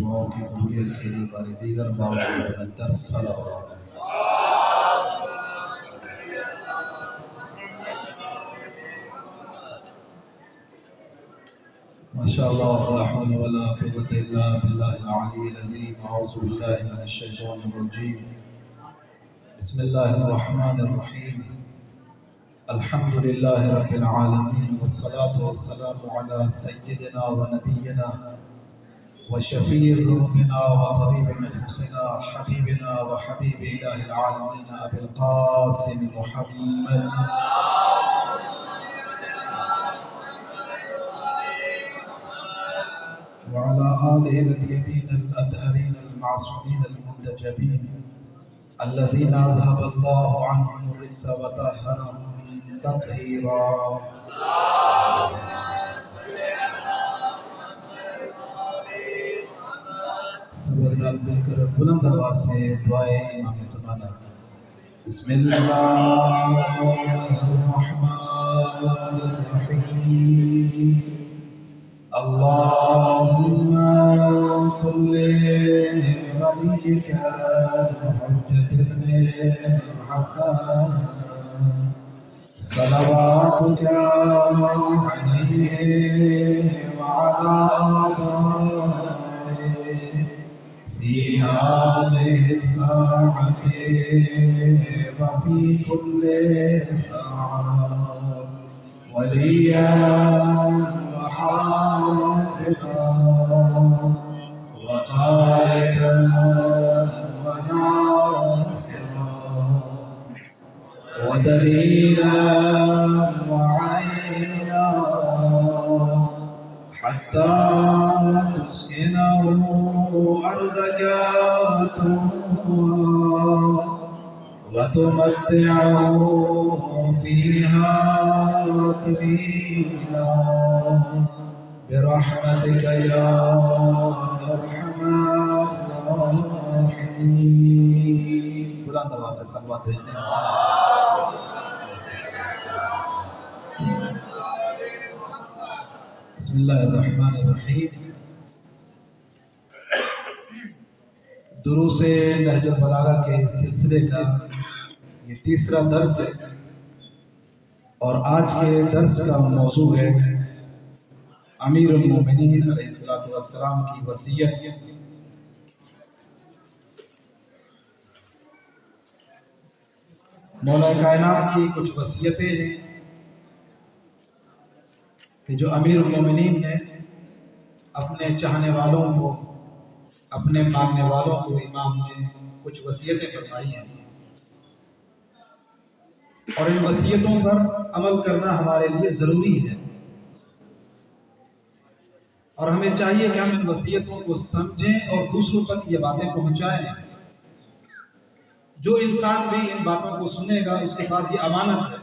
دعاؤں کی قبولیت کے لیے باری دیگر باوجود صلوات ما شاء الله لا حول ولا قوة إلا بالله العلي العظيم. أعوذ بالله من الشيطان الرجيم. بسم الله الرحمن الرحيم. الحمد لله رب العالمين والصلاة والسلام على سيدنا ونبينا وشفيع ذنوبنا وطبيب نفوسنا حبيبنا وحبيب إله العالمين أبي القاسم محمد وعلى آله الطيبين الأطهرين المعصومين المنتجبين الذين أذهب الله عنهم الرجس وطهرهم تطهيرا. سبحان مل کر بلند آواز سے دعائے امام زمانہ. بسم اللہ الرحمن الرحیم. اللهم كل وليك الحجة بن الحسن صلواتك عليه وعلى آبائه في هذه الساعة وفي كل ساعة وليا وحافظا وقائدا وناصرا ودليلا وعينا حتى تسكنه أرضك طوعا وتمتعه فيها طويلا برحمتك يا أرحم الراحمين. بلند آواز سے صلوات بھیجتے ہیں. بسم اللہ الرحمن الرحیم. دروس نہج البلاغہ کے سلسلے کا یہ تیسرا درس ہے اور آج کے درس کا موضوع ہے امیر المومنین علیہ السلام کی وصیت. مولا کائنات کی کچھ وصیتیں ہیں کہ جو امیر المومنین نے اپنے چاہنے والوں کو، اپنے ماننے والوں کو امام نے کچھ وصیتیں فرمائی ہیں اور ان وصیتوں پر عمل کرنا ہمارے لیے ضروری ہے اور ہمیں چاہیے کہ ہم ان وصیتوں کو سمجھیں اور دوسروں تک یہ باتیں پہنچائیں. جو انسان بھی ان باتوں کو سنے گا اس کے پاس یہ امانت ہے.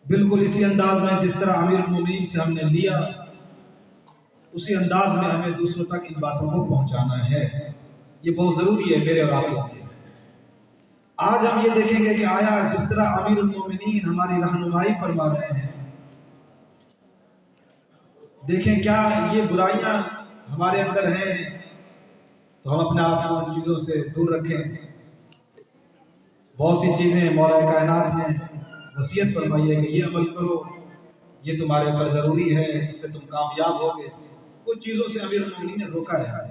بالکل اسی انداز میں جس طرح امیر المومنین سے ہم نے لیا اسی انداز میں ہمیں دوسروں تک ان باتوں کو پہنچانا ہے. یہ بہت ضروری ہے میرے اور آپ کے لیے. آج ہم یہ دیکھیں گے کہ آیا جس طرح امیر المومنین ہماری رہنمائی فرما رہے ہیں، دیکھیں کیا یہ برائیاں ہمارے اندر ہیں تو ہم اپنے آپ کو ان چیزوں سے دور رکھیں. بہت سی چیزیں مولا کائنات نے وصیت فرمائی ہے کہ یہ عمل کرو، یہ تمہارے اوپر ضروری ہے، اس سے تم کامیاب ہوگے. کچھ چیزوں سے امیر المومنین نے روکا ہے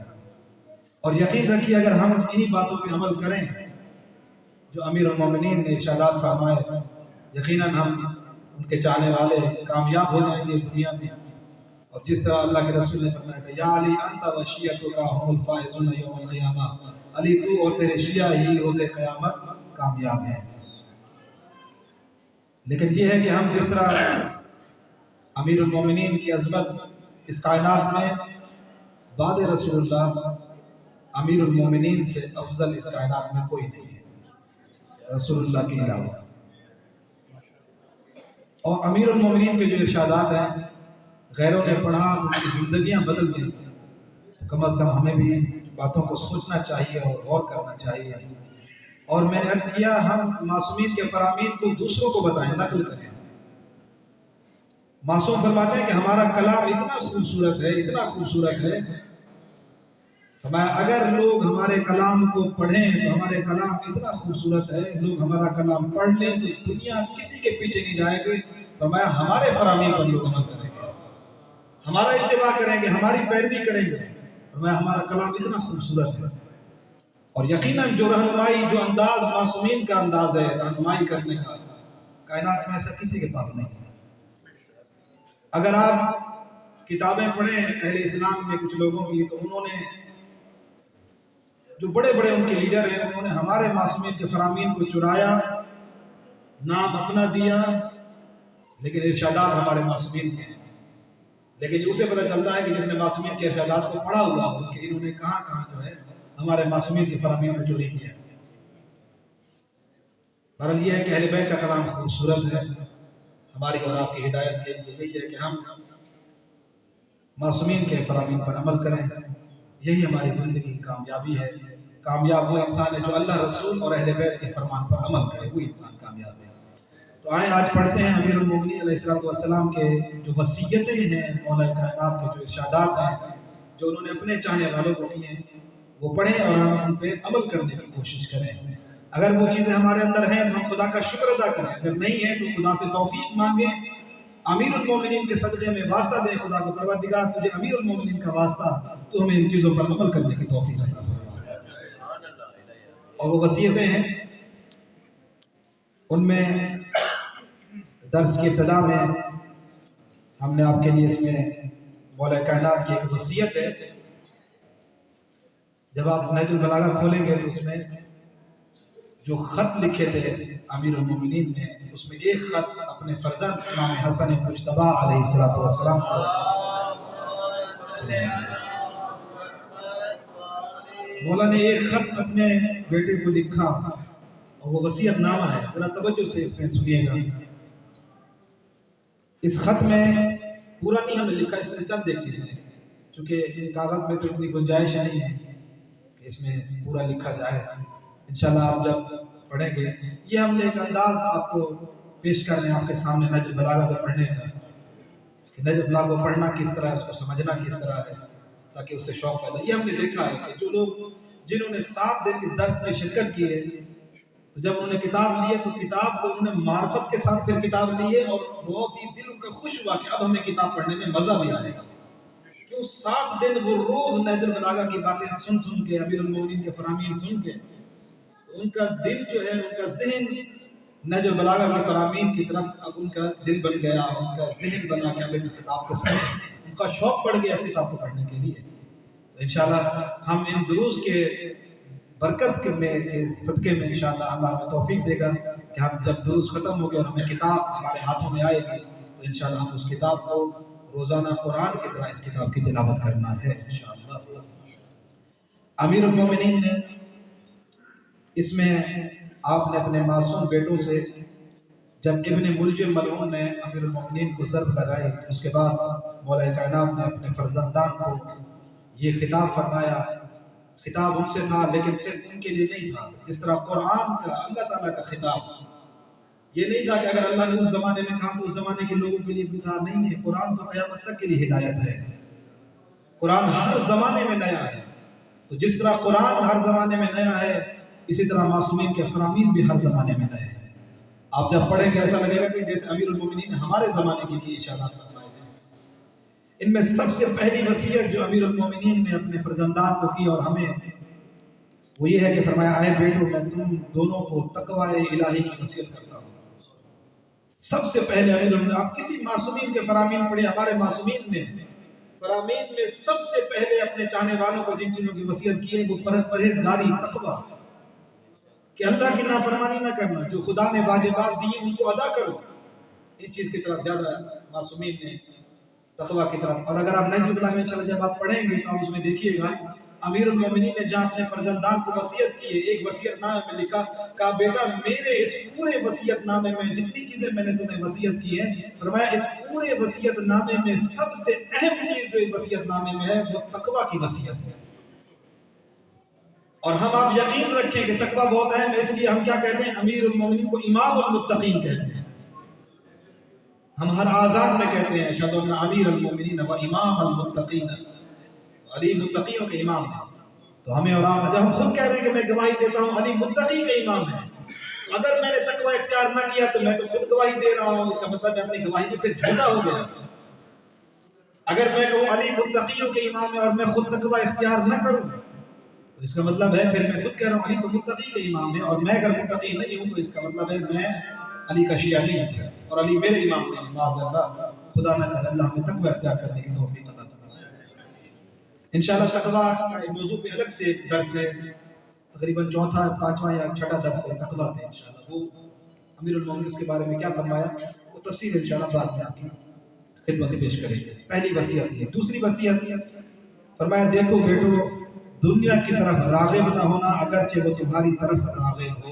اور یقین رکھیے اگر ہم انہی باتوں پہ عمل کریں جو امیر المومنین نے ارشادات فرمائے، یقیناً ہم ان کے چاہنے والے کامیاب ہو جائیں گے دنیا میں. اور جس طرح اللہ کے رسول نے فرمایا تھا یا علی انت و شیعتک هم الفائزون یوم القیامہ، علی تو اور تیرے شیعہ ہی روز قیامت کامیاب ہیں. لیکن یہ ہے کہ ہم جس طرح امیر المومنین کی عظمت اس کائنات میں بعد رسول اللہ امیر المومنین سے افضل اس کائنات میں کوئی نہیں ہے رسول اللہ کے علاوہ. اور امیر المومنین کے جو ارشادات ہیں غیروں نے پڑھا ان کی زندگیاں بدل گئی. کم از کم ہمیں بھی باتوں کو سوچنا چاہیے اور غور کرنا چاہیے. اور میں نے عرض کیا ہم معصومین کے فرامین کو دوسروں کو بتائیں، نقل کریں. معصوم فرماتے ہیں کہ ہمارا کلام اتنا خوبصورت ہے، اتنا خوبصورت ہے فرمایا اگر لوگ ہمارے کلام کو پڑھیں تو ہمارے کلام اتنا خوبصورت ہے، لوگ ہمارا کلام پڑھ لیں تو دنیا کسی کے پیچھے نہیں جائے گی، فرمایا ہمارے فرامین پر لوگ عمل کریں گے، ہمارا اتباع کریں گے، ہماری پیروی کریں گے، فرمایا ہمارا کلام اتنا خوبصورت ہے۔ اور یقیناً جو رہنمائی، جو انداز معصومین کا انداز ہے رہنمائی کرنے کا، کائنات میں ایسا کسی کے پاس نہیں ہے۔ اگر آپ کتابیں پڑھیں اہل اسلام میں کچھ لوگوں کی، تو انہوں نے جو بڑے بڑے ان کے لیڈر ہیں، انہوں نے ہمارے معصومین کے فرامین کو چرایا، نام اپنا دیا، لیکن ارشادات ہمارے معصومین کے ہیں۔ لیکن اسے پتہ چلتا ہے کہ جس نے معصومین کے ارشادات کو پڑھا ہوا ہو کہ انہوں نے کہاں کہاں جو ہے ہمارے معصومین کے فرامین کو چوری کیا۔ بہرحال یہ ہے کہ اہل بیت کا کلام خوبصورت ہے، ہماری اور آپ کی ہدایت کے لیے یہی ہے کہ ہم معصومین کے فرامین پر عمل کریں، یہی ہماری زندگی کی کامیابی ہے۔ کامیاب وہ انسان ہے جو اللہ رسول اور اہل بیت کے فرمان پر عمل کرے، وہی انسان کامیاب ہے۔ تو آئیں آج پڑھتے ہیں امیر المومنین علیہ السلام کے جو وصیتیں ہیں، مولا کائنات کے جو ارشادات ہیں، جو انہوں نے اپنے چاہنے والوں کو کیے ہیں، وہ پڑھیں اور ہم ان پہ عمل کرنے کی کوشش کریں۔ اگر وہ چیزیں ہمارے اندر ہیں تو ہم خدا کا شکر ادا کریں، اگر نہیں ہے تو خدا سے توفیق مانگیں، امیر المومنین کے صدقے میں واسطہ دیں خدا کو، پروردگار تجھے امیر المومنین کا واسطہ، تو ہمیں ان چیزوں پر عمل کرنے کی توفیق عطا فرما۔ اور وہ وصیتیں ہیں، ان میں درس کی ابتدا میں ہم نے آپ کے لیے اس میں مولا کائنات کی ایک وصیت ہے۔ جب آپ نہج البلاغہ کھولیں گے تو اس میں جو خط لکھے تھے امیر المومنین نے، اس میں ایک خط اپنے فرزند امام حسن مجتبیٰ علیہ السلام کو مولا نے ایک خط اپنے بیٹے کو لکھا، اور وہ وصیت نامہ ہے، ذرا توجہ سے اس میں سنیے گا۔ اس خط میں پورا نہیں ہم نے لکھا، اس میں چند ایک چیزیں، چونکہ ان کاغذ میں تو اتنی گنجائش نہیں ہے کہ اس میں پورا لکھا جائے۔ انشاءاللہ آپ جب پڑھیں گے، یہ ہم نے ایک انداز آپ کو پیش کر رہے ہیں آپ کے سامنے نہج البلاغہ کو پڑھنے کا، کہ نہج البلاغہ کو پڑھنا کس طرح ہے، اس کو سمجھنا کس طرح ہے، تاکہ اس سے شوق پیدا۔ یہ ہم نے دیکھا ہے کہ جو لوگ جنہوں نے 7 دن اس درس میں شرکت کی ہے، تو جب انہوں نے کتاب لی ہے تو کتاب کو انہوں نے معرفت کے ساتھ پھر کتاب لی ہے، اور بہت ہی دل ان کا خوش ہوا کہ اب ہمیں کتاب پڑھنے میں مزہ بھی آئے گا۔ کیوں 7 دن وہ روز نہج البلاغہ کی باتیں سن کے، امیر المومنین کے فرامین سن کے، ان کا دل جو ہے، ان کا ذہن نہج البلاغہ کے فرامین کی طرف اب ان کا دل بن گیا، ان کا ذہن بنا کہ اب اس کتاب کو پڑھیں، ان کا شوق بڑھ گیا اس کتاب کو پڑھنے کے لیے۔ تو انشاءاللہ ہم ان دروس کے برکت کے صدقے میں انشاءاللہ اللہ ہمیں توفیق دے گا کہ ہم جب دروس ختم ہو گئے اور ہمیں کتاب ہمارے ہاتھوں میں آئے گی تو انشاءاللہ ہم اس کتاب کو روزانہ قرآن کی طرح اس کتاب کی تلاوت کرنا ہے انشاءاللہ۔ امیر المومنین نے اس میں آپ نے اپنے معصوم بیٹوں سے، جب ابن ملجم ملعون نے امیر المومنین کو ضرب لگائی، اس کے بعد مولا کائنات نے اپنے فرزندان کو یہ خطاب فرمایا۔ خطاب ان سے تھا، لیکن صرف ان کے لیے نہیں تھا، جس طرح قرآن کا اللہ تعالیٰ کا خطاب یہ نہیں تھا کہ اگر اللہ نے اس زمانے میں کہا تو اس زمانے کے لوگوں کے لیے بھی تھا، نہیں، قرآن تو قیامت تک کے لیے ہدایت ہے، قرآن ہر زمانے میں نیا ہے۔ تو جس طرح قرآن ہر زمانے میں نیا ہے، اسی طرح معصومین کے فرامین بھی ہر زمانے میں نئے ہیں۔ آپ جب پڑھیں گے ایسا لگے گا کہ جیسے امیر المومنین نے ہمارے زمانے کے لیے ارشادات فرمائے ہیں۔ ان میں سب سے پہلی وصیت جو امیر المومنین نے اپنے فرزندان کو کی اور ہمیں، وہ یہ ہے کہ فرمایا، اے بیٹو میں تم دونوں کو تقوی الہی کی وصیت کرتا ہوں۔ سب سے پہلے امیر المومنین، آپ کسی معصومین کے فرامین پڑھیں، ہمارے معصومین نے فرامین میں سب سے پہلے اپنے چاہنے والوں کو جن چیزوں کی وصیت کی ہے وہ پرہیزگاری، تقوی، کہ اللہ کی نافرمانی نہ کرنا، جو خدا نے واجبات دی ان کو ادا کرو، اس چیز کی طرف زیادہ معصومین نے تقوی کی طرف۔ اور اگر آپ نہج البلاغہ انشاءاللہ جب آپ پڑھیں گے تو آپ اس میں دیکھیے گا امیر المومنین نے جہاں اپنے فرزندان کو وصیت کی ہے، ایک وصیت نامے میں لکھا، کہا بیٹا میرے اس پورے وصیت نامے میں جتنی چیزیں میں نے تمہیں وصیت کی ہے، فرمایا اس پورے وصیت نامے میں سب سے اہم چیز جو اس وصیت نامے میں ہے وہ تقوی کی وصیت ہے۔ اور ہم آپ یقین رکھیں کہ تقوی بہت اہم ہے، اس لیے ہم کیا کہتے ہیں، امیر المومنین کو امام المتقین کہتے ہیں۔ ہم ہر آذان میں کہتے ہیں اشہد ان امیر المومنین و امام المتقین، علی متقیوں کے امام ہیں۔ تو ہمیں اور آپ جب ہم خود کہہ رہے ہیں کہ میں گواہی دیتا ہوں علی متقی کا امام ہے، اگر میں نے تقوی اختیار نہ کیا تو میں تو خود گواہی دے رہا ہوں، اس کا مطلب میں اپنی گواہی میں پھر جھوٹا ہو گیا۔ اگر میں کہوں علی متقیوں کے امام ہے اور میں خود تقوی اختیار نہ کروں تو اس کا مطلب ہے پھر میں خود کہہ رہا ہوں علی تو متقی کا امام ہے، اور میں اگر متقی نہیں ہوں تو اس کا مطلب ہے میں علی کا شیعہ نہیں ہوں اور علی میرے امام نہیں ہے۔ معاذ اللہ، خدا نہ کرے اللہ ہمیں تقوی اختیار کرنے کی توفیق عطا فرمائے۔ انشاءاللہ تقوی کا موضوع پہ الگ سے ایک درس ہے، تقریباً چوتھا پانچواں یا چھٹا درس ہے تقوی پہ انشاءاللہ، وہ امیر المومنین اس کے بارے میں کیا فرمایا وہ تفصیل انشاءاللہ بعد میں آپ کی خدمت پیش کریں گے۔ پہلی وصیت یہ، دوسری وصیت فرمایا دیکھو بیٹو دنیا کی طرف راغب نہ ہونا اگرچہ وہ تمہاری طرف راغب ہو،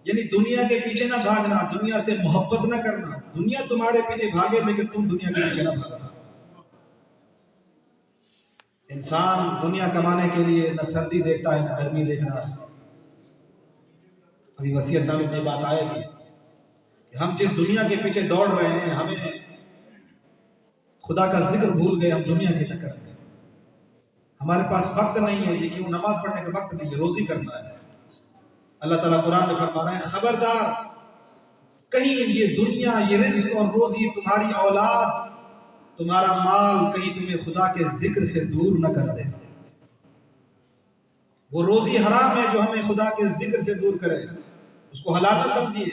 یعنی دنیا کے پیچھے نہ بھاگنا، دنیا سے محبت نہ کرنا، دنیا تمہارے پیچھے بھاگے لیکن تم دنیا کے پیچھے نہ بھاگنا۔ انسان دنیا کمانے کے لیے نہ سردی دیکھتا ہے نہ گرمی دیکھ رہا ہے۔ ابھی وصیت نامے میں بات آئے گی کہ ہم جس دنیا کے پیچھے دوڑ رہے ہیں ہمیں خدا کا ذکر بھول گئے، ہم دنیا کے چکر میں، ہمارے پاس وقت نہیں ہے، یہ کیوں نماز پڑھنے کا وقت نہیں ہے، روزی کرنا ہے۔ اللہ تعالیٰ قرآن میں فرما رہے ہیں خبردار کہیں یہ دنیا، یہ رزق اور روزی، تمہاری اولاد، تمہارا مال کہیں تمہیں خدا کے ذکر سے دور نہ کر دے۔ وہ روزی حرام ہے جو ہمیں خدا کے ذکر سے دور کرے، اس کو حلال نہ سمجھیے۔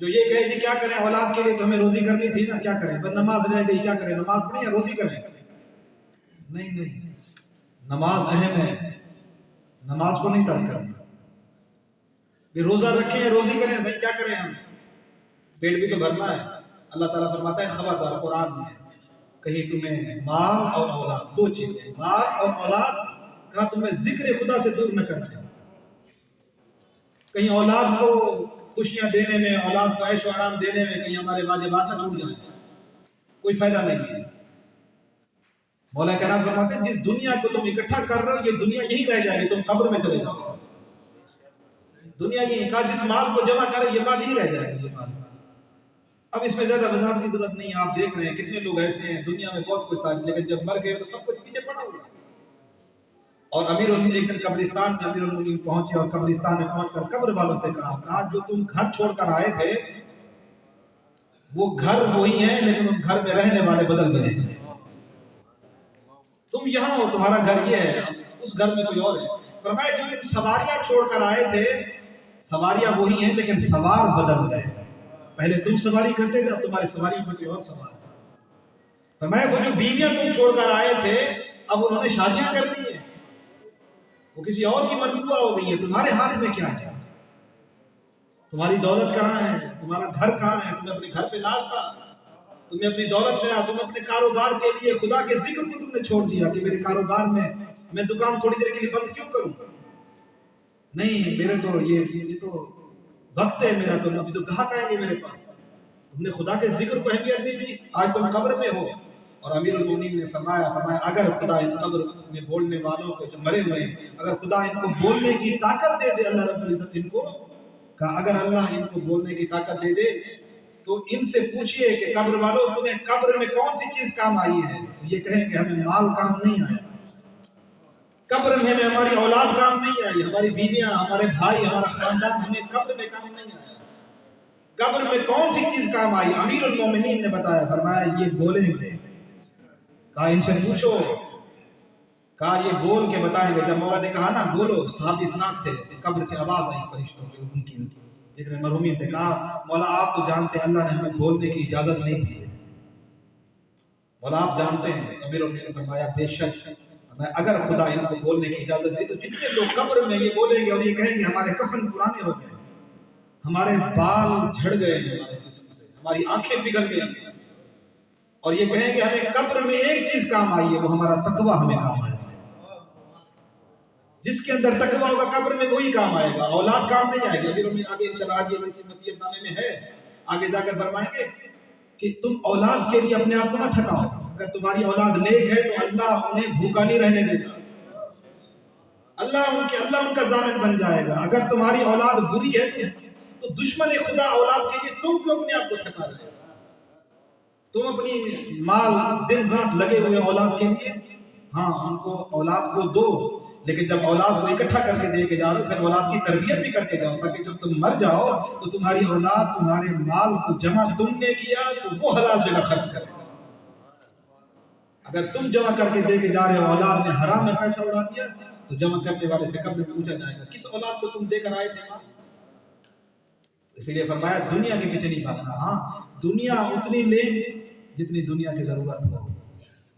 جو یہ کہے جی کیا کریں اولاد کے لیے تو ہمیں روزی کرنی تھی نا، کیا کریں بس نماز رہ گئی، کیا کریں نماز پڑھیں یا روزی کریں؟ نہیں، نماز اہم ہے، نماز کو نہیں ترک کرنا۔ بھی روزہ رکھیں روزی کریں، صحیح کیا کریں ہم، پیٹ بھی تو بھرنا ہے۔ اللہ تعالیٰ فرماتا ہے خبردار قرآن میں کہیں تمہیں مال اور اولاد، دو چیزیں مال اور اولاد، کہا تمہیں ذکر خدا سے دور نہ کرتے، کہیں اولاد کو خوشیاں دینے میں، اولاد کو عیش و آرام دینے میں کہیں ہمارے واجبات نہ چھوٹ جائیں، کوئی فائدہ نہیں ہے۔ مولا کائنات فرماتے ہیں جس دنیا کو تم اکٹھا کر رہے ہو یہ دنیا یہی رہ جائے گی، تم قبر میں چلے جاؤ، دنیا یہی، کہا جس مال کو جمع کرے یہ مال یہی رہ جائے گا، یہ مال۔ اب اس میں زیادہ وضاحت کی ضرورت نہیں ہے، آپ دیکھ رہے ہیں کتنے لوگ ایسے ہیں دنیا میں بہت کچھ تھا لیکن جب مر گئے تو سب کچھ پیچھے پڑا ہوا۔ اور امیر المومنین ایک دن قبرستان میں امیر المومنین پہنچے اور قبرستان میں پہنچ کر قبر والوں سے کہا جو تم گھر چھوڑ کر آئے تھے وہ گھر وہی ہیں لیکن ان گھر میں رہنے والے بدل گئے ہیں، تم یہاں ہو تمہارا گھر یہ ہے، اس گھر میں کوئی اور ہے۔ فرمایا جو تم سواریاں چھوڑ کر آئے تھے سواریاں وہی ہیں لیکن سوار بدل گئے، پہلے تم سواری کرتے تھے اب تمہاری سواری میں کوئی اور سوار ہے۔ فرمایا وہ جو بیویاں تم چھوڑ کر آئے تھے اب انہوں نے شادیاں کر لی ہیں، وہ کسی اور کی ملکوہ ہو گئی ہے، تمہارے ہاتھ میں کیا ہے، تمہاری دولت کہاں ہے، تمہارا گھر کہاں ہے، تمہیں اپنے گھر پہ ناز تھا، تمہیں اپنی دولت میں تم اپنے کاروبار کے لیے خدا کے ذکر کو تم نے چھوڑ دیا کہ میرے کاروبار میں دکان تھوڑی دیر کے لیے بند کیوں کروں، نہیں میرے تو یہ تو وقت ہے میرا، تو ابھی تو گاہک آئیں گے میرے پاس، تم نے خدا کے ذکر کو اہمیت نہیں دی، آج تم قبر میں ہو۔ اور امیر المومنین نے فرمایا اگر خدا ان قبر میں بولنے والوں کو جو مرے ہوئے ہیں اگر خدا ان کو بولنے کی طاقت دے دے، اللہ رب العزت ان کو کہا اگر اللہ ان کو بولنے کی طاقت دے دے تو ان سے پوچھئے کہ قبر والوں تمہیں قبر میں کون سی چیز کام آئی ہے، یہ کہیں کہ ہمیں مال کام نہیں آیا، قبر میں ہمیں ہماری اولاد کام نہیں آئی، ہماری بیویاں، ہمارے بھائی، ہمارا خاندان ہمیں قبر میں کام نہیں آیا، قبر میں کون سی چیز کام آئی؟ امیر المومنین نے بتایا، فرمایا یہ بولیں گے، کہا ان سے پوچھو، کہا یہ بول کے بتائیں گے۔ جب مولا نے کہا نا بولو، صحابی ساتھ تھے، قبر سے آواز آئی فرشتوں کی، ان کی جتنے مرحومین تھے، کہا مولا آپ تو جانتے ہیں اللہ نے ہمیں بولنے کی اجازت نہیں دی، مولا آپ جانتے ہیں۔ امیر المومنین نے فرمایا بے شک اگر خدا ان کو بولنے کی اجازت دے تو جتنے لوگ قبر میں یہ بولیں گے اور یہ کہیں گے ہمارے کفن پرانے ہو گئے، ہمارے بال جھڑ گئے ہیں ہمارے جسم سے، ہماری آنکھیں پگھل گئی ہیں، اور یہ کہیں کہ ہمیں قبر میں ایک چیز کام آئی ہے وہ ہمارا تقوی ہمیں کام آئے گا، جس کے اندر تقوی ہوگا قبر میں وہی کام آئے گا، اولاد کام نہیں آئے گا۔ امیر المومنین آگے انشاءاللہ آج یہ وصیت نامے میں ہے، آگے جا کر فرمائیں گے کہ تم اولاد کے لیے اپنے آپ کو نہ تھکاؤ، اگر تمہاری اولاد نیک ہے تو اللہ انہیں بھوکا نہیں رہنے دے گا، اللہ ان کا ضامن بن جائے گا۔ اگر تمہاری اولاد بری ہے تو دشمن خدا اولاد کے لیے تم کیوں اپنے آپ کو تھکا رہے ہو؟ تم اپنی مال دن رات لگے ہوئے اولاد کے لیے، ہاں ان کو اولاد کو دو لیکن جب اولاد کو اکٹھا کر کے دے کے جا رہے ہو پھر اولاد کی تربیت بھی کر کے جاؤ، تاکہ جب تم مر جاؤ تو تمہاری اولاد تمہارے مال کو جمع تم نے کیا تو وہ حلال جگہ خرچ کرے۔ اگر تم جمع کر کے دے کے جا رہے ہو، اولاد نے حرام میں پیسہ اڑا دیا تو جمع کرنے والے سے قبر میں پوچھا جائے گا کس اولاد کو تم دے کر آئے تھے مال؟ اس لیے فرمایا دنیا کے پیچھے نہیں بھاگنا، ہاں دنیا اتنی لے جتنی دنیا کی ضرورت ہو۔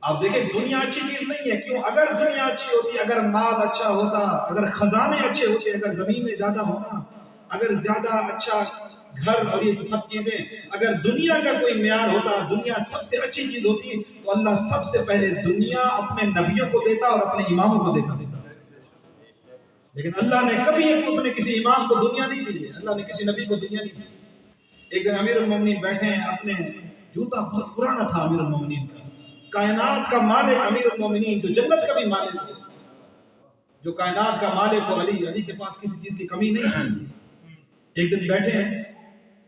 آپ دیکھیں دنیا اچھی چیز نہیں ہے، کیوں؟ اگر دنیا اچھی ہوتی، اگر مال اچھا ہوتا، اگر خزانے اچھے ہوتے، اگر زمینیں زیادہ ہونا، اگر زیادہ اچھا گھر اور یہ سب چیزیں، اگر دنیا کا کوئی معیار ہوتا، دنیا سب سے اچھی چیز ہوتی تو اللہ سب سے پہلے دنیا اپنے نبیوں کو دیتا اور اپنے اماموں کو دیتا۔ لیکن اللہ نے کبھی اپنے کسی امام کو دنیا نہیں دی ہے، اللہ نے کسی نبی کو دنیا نہیں دی۔ ایک دن امیر المومنین بیٹھے ہیں، اپنے جوتا بہت پرانا تھا امیر المومنین کا، کائنات کا مالک امیر المومنین جو جنت کا بھی مالک ہو، جو کائنات کا مالک ہو، علی کے پاس کسی چیز کی کمی نہیں تھی۔ ایک دن بیٹھے ہیں،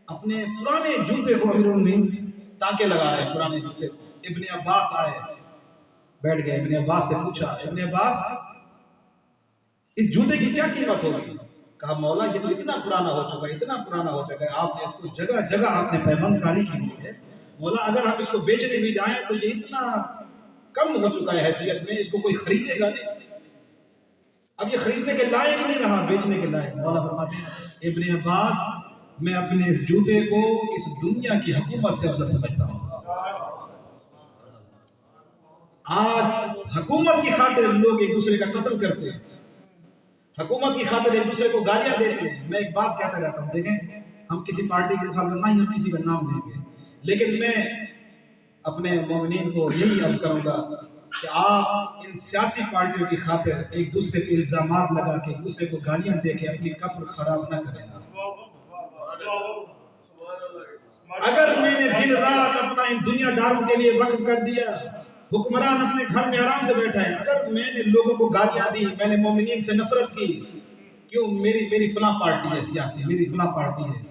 اپنے پرانے جوتے کو امیر المومنین ٹانکے لگا رہے ہیں، پرانے جوتے کو۔ ابن عباس آئے، بیٹھ گئے، ابن عباس سے پوچھا ابن عباس اس جوتے کی کیا قیمت ہوگی؟ کہا مولا یہ تو اتنا پرانا ہو چکا ہے، اتنا پرانا ہو چکا ہے، آپ نے اس کو جگہ جگہ آپ نے پیوند کاری کی ہوئی ہے، مولا اگر ہم اس کو بیچنے بھی جائیں تو یہ اتنا کم ہو چکا ہے حیثیت میں، اس کو کوئی خریدے گا نہیں، اب یہ خریدنے کے لائق نہیں رہا، بیچنے کے لائق۔ مولا فرماتے ہیں ابن عباس میں اپنے اس جوتے کو اس دنیا کی حکومت سے افضل سمجھتا ہوں۔ آج حکومت کی خاطر لوگ ایک دوسرے کا قتل کرتے ہیں، حکومت کی خاطر ایک دوسرے کو گالیاں دیتے ہیں۔ میں ایک بات کہتا رہتا ہوں، دیکھیں ہم کسی پارٹی کے مخالف نہیں، ہم کسی کا نام لیں گے، لیکن میں اپنے مومنین کو یہی عرض کروں گا کہ آپ ان سیاسی پارٹیوں کی خاطر ایک دوسرے پہ الزامات لگا کے ایک دوسرے کو گالیاں دے کے اپنی قبر خراب نہ کریں۔ اگر میں نے دن رات اپنا ان دنیا داروں کے لیے وقف کر دیا، حکمران اپنے گھر میں آرام سے بیٹھا ہے، اگر میں نے لوگوں کو گالیاں دی، میں نے مومنین سے نفرت کی، کیوں؟ میری فلاں پارٹی ہے سیاسی، میری فلاں پارٹی ہے،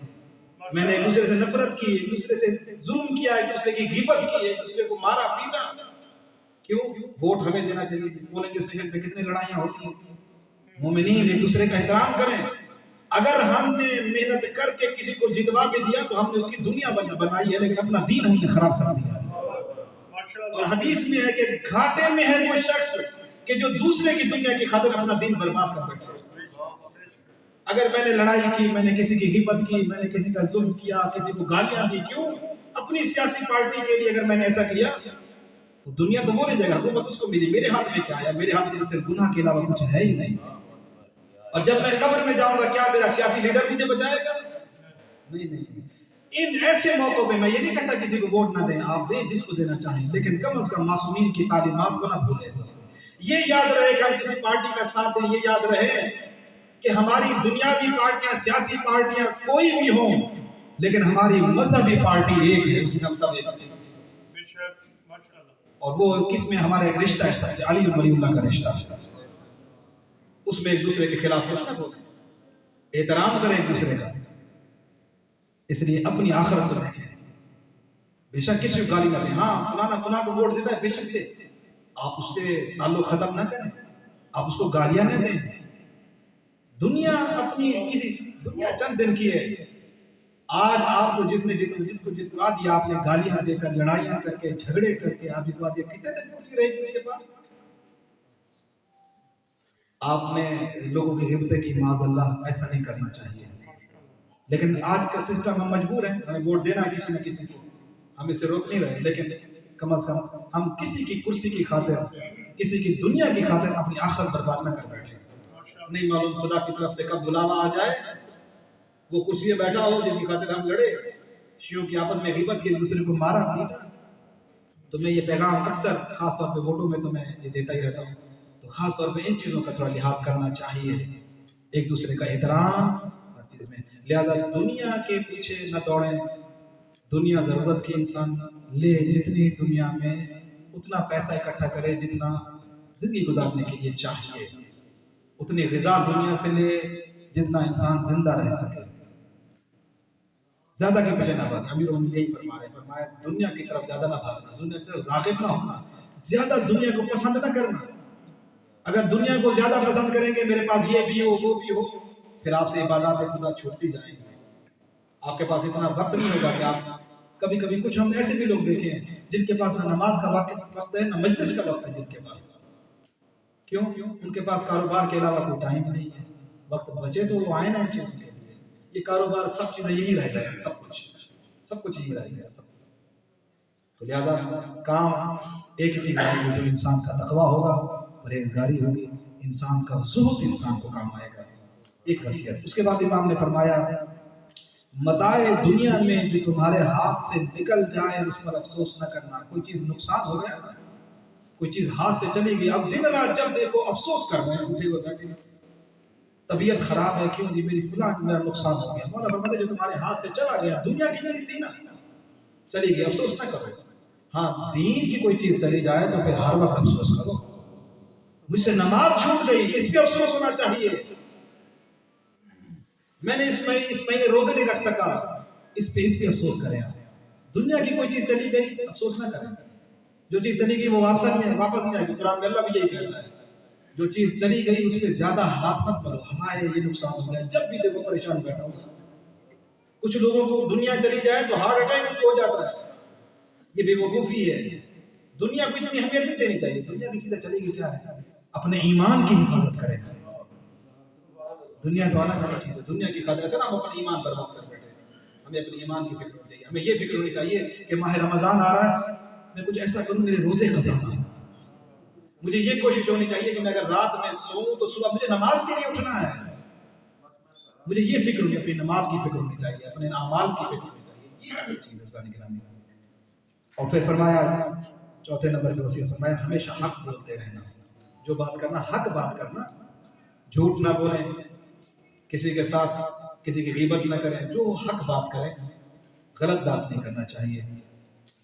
میں نے ایک دوسرے سے نفرت کی، ایک دوسرے سے ظلم کیا، ایک دوسرے کی غیبت کی، ایک دوسرے کو مارا پیٹا، کیوں؟ ووٹ ہمیں دینا چاہیے۔ پولنگ اسٹیشن پہ کتنی لڑائیاں ہوتی ہیں۔ مومنین ایک دوسرے کا احترام کریں۔ اگر ہم نے محنت کر کے کسی کو جتوا بھی دیا تو ہم نے اس کی دنیا بنائی ہے، لیکن اپنا دین ہم نے خراب کر دیا ہے۔ اور حدیث میں ہے کہ گھاٹے میں ہے وہ شخص کہ جو دوسرے کی دنیا کی خاطر اپنا دین برباد کر بیٹھا۔ اگر میں نے لڑائی کی، میں نے کسی کی غیبت کی، میں نے کسی کا ظلم کیا، کسی کو گالیاں دی، کیوں؟ اپنی سیاسی پارٹی کے لیے اگر میں نے ایسا کیا تو دنیا تو وہ لے جائے گا، حکومت اس کو ملی، میرے ہاتھ میں کیا ہے؟ میرے ہاتھ میں صرف گناہ کے علاوہ کچھ ہے ہی نہیں۔ اور جب میں قبر میں جاؤں گا کیا میرا سیاسی لیڈر مجھے بچائے گا؟ نہیں۔ ان ایسے موقعوں پہ میں یہ نہیں کہتا کسی کو ووٹ نہ دیں، آپ دیں جس کو دینا چاہیں، لیکن کم از کم معصومین کی تعلیمات کو نہ بھولیں۔ یہ یاد رہے کہ ہم کسی پارٹی کا ساتھ دیں، یہ یاد رہے کہ ہماری دنیاوی پارٹیاں، سیاسی پارٹیاں کوئی بھی ہوں، لیکن ہماری مذہبی پارٹی ایک ہے، اس میں ہم سب ایک ہیں۔ اور وہ کس میں ہمارا ایک رشتہ ہے، سب سے علی ولی اللہ کا رشتہ ہے، اس میں ایک دوسرے کے خلاف کچھ نہ بولیں، احترام کریں ایک دوسرے کا۔ اس لیے اپنی آخرت کو دیکھیں، بے شک کسی کو گالی نہ دیں، ہاں فلانا فلاں کو ووٹ دیتا ہے بے شک دے، آپ اس سے تعلق ختم نہ کریں، آپ اس کو گالیاں نہ دیں۔ دنیا اپنی کسی دنیا چند دن کی ہے، آج آپ کو جس کو جتوا دیا، آپ نے گالیاں دے کر، لڑائیاں کر کے، جھگڑے کر کے آپ جتوا دیا، کتنے دن کرسی رہے گی اس کے پاس؟ آپ نے لوگوں کی غیبتیں کی، معاذ اللہ، ایسا نہیں کرنا چاہیے۔ لیکن آج کا سسٹم ہم مجبور ہیں، ہمیں ووٹ دینا ہے کسی نہ کسی کو، ہم اسے روک نہیں رہے، لیکن کم از کم ہم کسی کی کرسی کی خاطر، کسی کی دنیا کی خاطر اپنی آخرت برباد نہ کر بیٹھے۔ نہیں معلوم خدا کی طرف سے کب بلاوا آ جائے، وہ کرسی پہ بیٹھا ہو جس کی خاطر ہم لڑے، شیعوں کی آپس میں غیبت کی، ایک دوسرے کو مارا پیٹا۔ تو میں یہ پیغام اکثر خاص طور پہ ووٹوں میں تو میں یہ دیتا ہی رہتا ہوں، تو خاص طور پہ ان چیزوں کا تھوڑا لحاظ کرنا چاہیے، ایک دوسرے کا احترام ہر چیز میں۔ لہذا دنیا کے پیچھے نہ دوڑیں، دنیا ضرورت کی انسان لے، جتنی دنیا میں اتنا پیسہ اکٹھا کرے جتنا زندگی گزارنے کے لیے چاہیے، اتنی غذا دنیا سے لے جتنا انسان زندہ رہ سکے، زیادہ کے پیچھے نہ بھاگنا۔ امیر المومنین یہی فرمایا دنیا کی طرف زیادہ نہ بھاگنا، دنیا کی طرف راغب نہ ہونا، زیادہ دنیا کو پسند نہ کرنا۔ اگر دنیا کو زیادہ پسند کریں گے، میرے پاس یہ بھی ہو وہ بھی ہو، پھر آپ سے عبادات خدا چھوٹتی جائیں گے. آپ کے پاس اتنا وقت نہیں ہوگا کہ آپ کبھی کبھی کچھ ہم نے ایسے بھی لوگ دیکھے ہیں جن کے پاس نہ نماز کا وقت ہے نہ مجلس کا وقت ہے جن کے پاس. کیوں؟ ان کے پاس کاروبار کے علاوہ کوئی ٹائم نہیں ہے. وقت بچے تو وہ آئے نا ان چیزوں کے لیے. یہ کاروبار سب چیزیں یہی رہ گئے، سب کچھ یہی رہ گیا. تو لہذا کام ایک ہی چیز ہے، جو انسان کا تقویٰ ہوگا، پرہیزگاری ہوگی، انسان کا زہد انسان کو کام آئے گا. ایک وصیت. اس کے بعد امام نے فرمایا متاع دنیا میں جو تمہارے ہاتھ سے نکل جائے اس پر افسوس نہ کرنا. کوئی چیز نقصان ہو گیا، کوئی چیز ہاتھ سے چلی گئی، اب دن رات جب دیکھو افسوس کر رہے ہیں، اٹھے ہوئے بیٹھے، طبیعت خراب ہے، کیوں جی میری فلاں میرا نقصان ہو گیا. مولا فرماتے جو تمہارے ہاتھ سے چلا گیا، دنیا کی چیز تھی نا، چلی گئی، افسوس نہ کرو. ہاں دین کی کوئی چیز چلی جائے تو پھر ہر وقت افسوس کرو. مجھ سے نماز چھوٹ گئی، اس پہ افسوس ہونا چاہیے. میں نے اس مہینے روزے نہیں رکھ سکا، اس پہ افسوس کریں. دنیا کی کوئی چیز چلی گئی، افسوس نہ کریں. جو چیز چلی گئی وہ واپس نہیں آئے گی. قرآن میں اللہ بھی یہی کہتا ہے، جو چیز چلی گئی اس پہ زیادہ ہاتھ مت ملو. ہمارے یہ نقصان ہو گیا، جب بھی دیکھو پریشان بیٹھا ہوں. کچھ لوگوں کو دنیا چلی جائے تو ہارٹ اٹیک ہو جاتا ہے. یہ بے وقوفی ہے. دنیا کو اتنی اہمیت نہیں دینی چاہیے. دنیا کی چیزیں چلے گی کیا ہے، اپنے ایمان کی حفاظت کریں. دنیا تو آنا کرنا چاہیے. دنیا کی خاطر سے نا ہم اپنے ایمان برباد کر بیٹھے. ہمیں اپنے ایمان کی فکر ہونی چاہیے. ہمیں یہ فکر ہونی چاہیے کہ ماہ رمضان آ رہا ہے، میں کچھ ایسا کروں میرے روزے قضا ہوں. مجھے یہ کوشش ہونی چاہیے کہ میں اگر رات میں سوؤں تو صبح مجھے نماز کے لیے اٹھنا ہے. مجھے یہ فکر ہونی، اپنی نماز کی فکر ہونی چاہیے، اپنے اعمال کی فکر ہونی چاہیے. یہ سب چیز ہے. اور پھر فرمایا چوتھے نمبر پہ وصیت فرمایا ہمیشہ حق بولتے رہنا. جو بات کرنا حق بات کرنا، جھوٹ نہ بولیں، کسی کے ساتھ کسی کی غیبت نہ کریں، جو حق بات کریں، غلط بات نہیں کرنا چاہیے.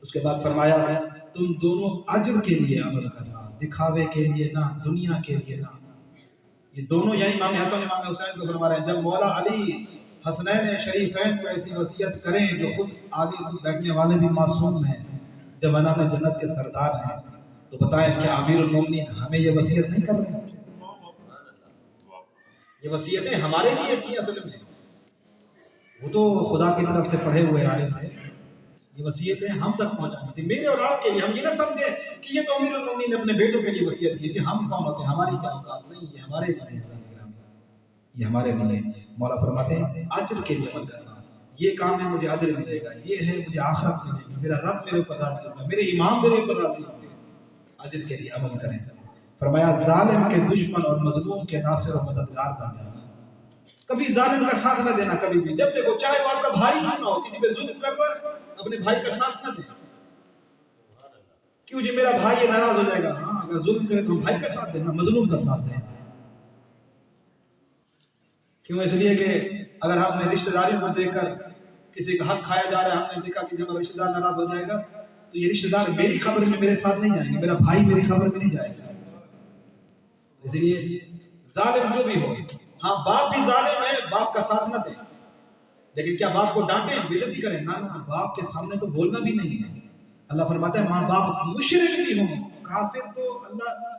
اس کے بعد فرمایا تم دونوں اجر کے لیے عمل کرنا، دکھاوے کے لیے نہ، دنیا کے لیے نہ. یہ دونوں یعنی امام حسن امام حسین کو فرما رہے ہیں. جب مولا علی حسنین شریفین کو ایسی وصیت کریں جو خود آگے بیٹھنے والے بھی معصوم ہیں، جب انام جنت کے سردار ہیں، تو بتائیں کیا امیر المومنین ہمیں یہ وصیت نہیں کر رہے ہیں؟ یہ وصیتیں ہمارے لیے تھیں. اصل میں وہ تو خدا کی طرف سے پڑھے ہوئے آئے تھے. یہ وصیتیں ہم تک پہنچانی تھی، میرے اور آپ کے لیے. ہم یہ نہ سمجھیں کہ یہ تو امیر المومنین نے اپنے بیٹوں کے لیے وصیت کی تھی، ہم کون ہوتے ہیں، ہماری کیا اوقات. نہیں، یہ ہمارے لیے ہے، یہ ہمارے لیے. مولا فرماتے ہیں اجر کے لیے عمل کرنا. یہ کام ہے مجھے اجر ملے گا، یہ ہے مجھے آخرت ملے گی، میرا رب میرے اوپر راضی ہوگا، میرے امام میرے اوپر راضی ہوں گے. اجر کے لیے عمل کریں. فرمایا ظالم کے دشمن اور مظلوم کے ناصر و مددگار بن جانا. کبھی ظالم کا ساتھ نہ دینا، کبھی بھی. جب دیکھو چاہے وہ آپ کا بھائی کیوں نہ ہو، کسی پہ ظلم کر رہا ہے، اپنے بھائی کا ساتھ نہ دیں. کیوں جی میرا بھائی یہ ناراض ہو جائے گا. ہاں اگر ظلم کرے تو بھائی کا ساتھ دینا، مظلوم کا ساتھ دیں. کیوں؟ اس لیے کہ اگر ہم نے رشتہ داریوں کو دیکھ کر کسی کا حق کھایا جا رہا ہے، ہم نے دیکھا کہ جب رشتہ دار ناراض ہو جائے گا تو یہ رشتہ دار میری خبر میں میرے ساتھ نہیں جائیں گے، میرا بھائی میری خبر میں نہیں جائے گا. اس لیے ظالم جو بھی ہو، ہاں باپ بھی ظالم ہے، باپ کا ساتھ نہ دیں. لیکن کیا باپ کو ڈانٹیں، بے عزتی کریں؟ نہ، باپ کے سامنے تو بولنا بھی نہیں ہے. اللہ فرماتا ہے ماں باپ مشرک بھی ہوں، کافر تو اللہ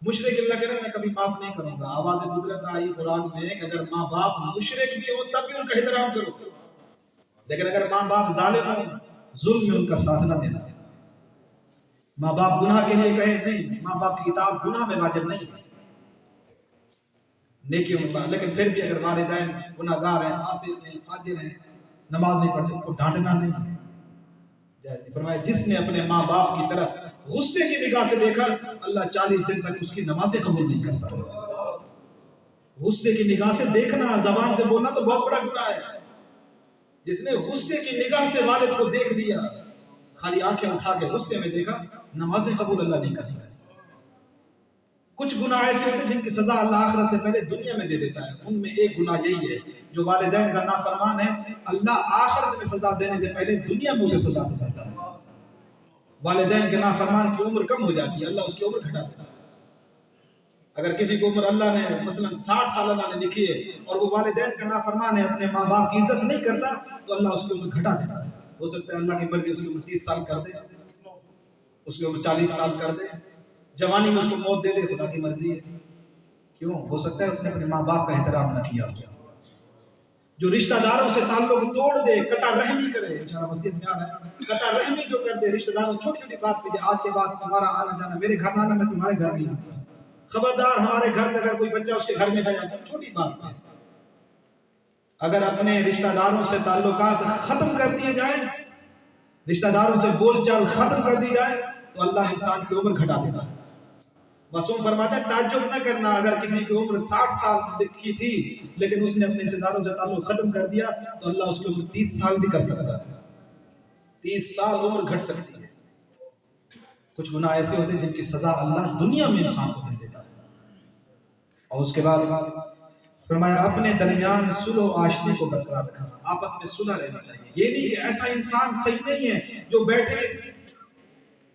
مشرک اللہ کہہ رہے میں کبھی معاف نہیں کروں گا. آواز قدرت آئی قرآن میں کہ اگر ماں باپ مشرک بھی ہو تب بھی ان کا احترام کرو، لیکن اگر ماں باپ ظالم ہو، ظلم میں ان کا ساتھ نہ دینا. ماں باپ گناہ کے لیے کہے نہیں، ماں باپ کی اطاعت گناہ میں واجب نہیں ہے، نیکی ہوگا. لیکن پھر بھی اگر والدین گناہگار ہیں، فاسق ہیں، فاجر ہیں، نماز نہیں پڑھتے، ان کو ڈانٹنا نہیں ہے. فرمایا جس نے اپنے ماں باپ کی طرف غصے کی نگاہ سے دیکھا، اللہ 40 دن تک اس کی نمازیں قبول نہیں کرتا. غصے کی نگاہ سے دیکھنا، زبان سے بولنا تو بہت بڑا گناہ ہے. جس نے غصے کی نگاہ سے والد کو دیکھ لیا، خالی آنکھیں اٹھا کے غصے میں دیکھا، نمازیں قبول اللہ نہیں کرتا. کچھ گناہ ایسے ہوتے ہیں جن کی سزا اللہ آخرت سے پہلے دنیا میں دے دیتا ہے. ان میں ایک گناہ یہی ہے جو والدین کا نافرمان ہے، اللہ آخرت میں سزا دینے سے پہلے دنیا میں اسے سزا دے دیتا ہے. والدین کے نافرمان کی عمر کم ہو جاتی ہے، اللہ اس کی عمر گھٹا دیتا ہے. اگر کسی کو عمر اللہ نے مثلا 60 سال اللہ نے لکھی ہے اور وہ والدین کا نافرمان ہے، اپنے ماں باپ کی عزت نہیں کرتا، تو اللہ اس کی عمر گھٹا دیتا ہے. ہو سکتا ہے اللہ کی مرضی اس کی عمر 30 سال کر دے، اس کی عمر 40 سال کر دے. جوانی میں اس کو موت دے دے، خدا کی مرضی ہے. کیوں؟ ہو سکتا ہے اس نے اپنے ماں باپ کا احترام نہ کیا. جو رشتہ داروں سے تعلق توڑ دے، قطع رحمی کرے، بیچارہ وصیت میں آ رہا ہے، قطع رحمی جو کر دے رشتہ داروں، چھوٹی چھوٹی بات پہ، آج کے بعد تمہارا آنا جانا، میرے گھر نہ آنا، میں تمہارے گھر نہیں آتا، خبردار ہمارے گھر سے اگر کوئی بچہ اس کے گھر میں گیا، چھوٹی بات پہ اگر اپنے رشتہ داروں سے تعلقات ختم کر دیے جائیں، رشتہ داروں سے بول چال ختم کر دی جائے، تو اللہ انسان کی عمر گھٹا دیتا ہے. معصوم فرماتا ہے تعجب نہ کرنا اگر کسی کی عمر 60 سال کی تھی لیکن اس نے اپنے رشتہ داروں سے تعلق ختم کر دیا تو اللہ اس کی عمر 30 سال بھی کر سکتا ہے. 30 سال عمر گھٹ سکتی ہے. کچھ گناہ ایسے ہوتے ہیں جن کی سزا اللہ دنیا میں انسان کو دے دیتا ہے. اور اس کے بعد فرمایا اپنے درمیان صلح و آشتی کو برقرار رکھنا، آپس میں صلح رہنا چاہیے. یہ نہیں کہ ایسا انسان صحیح نہیں ہے جو بیٹھے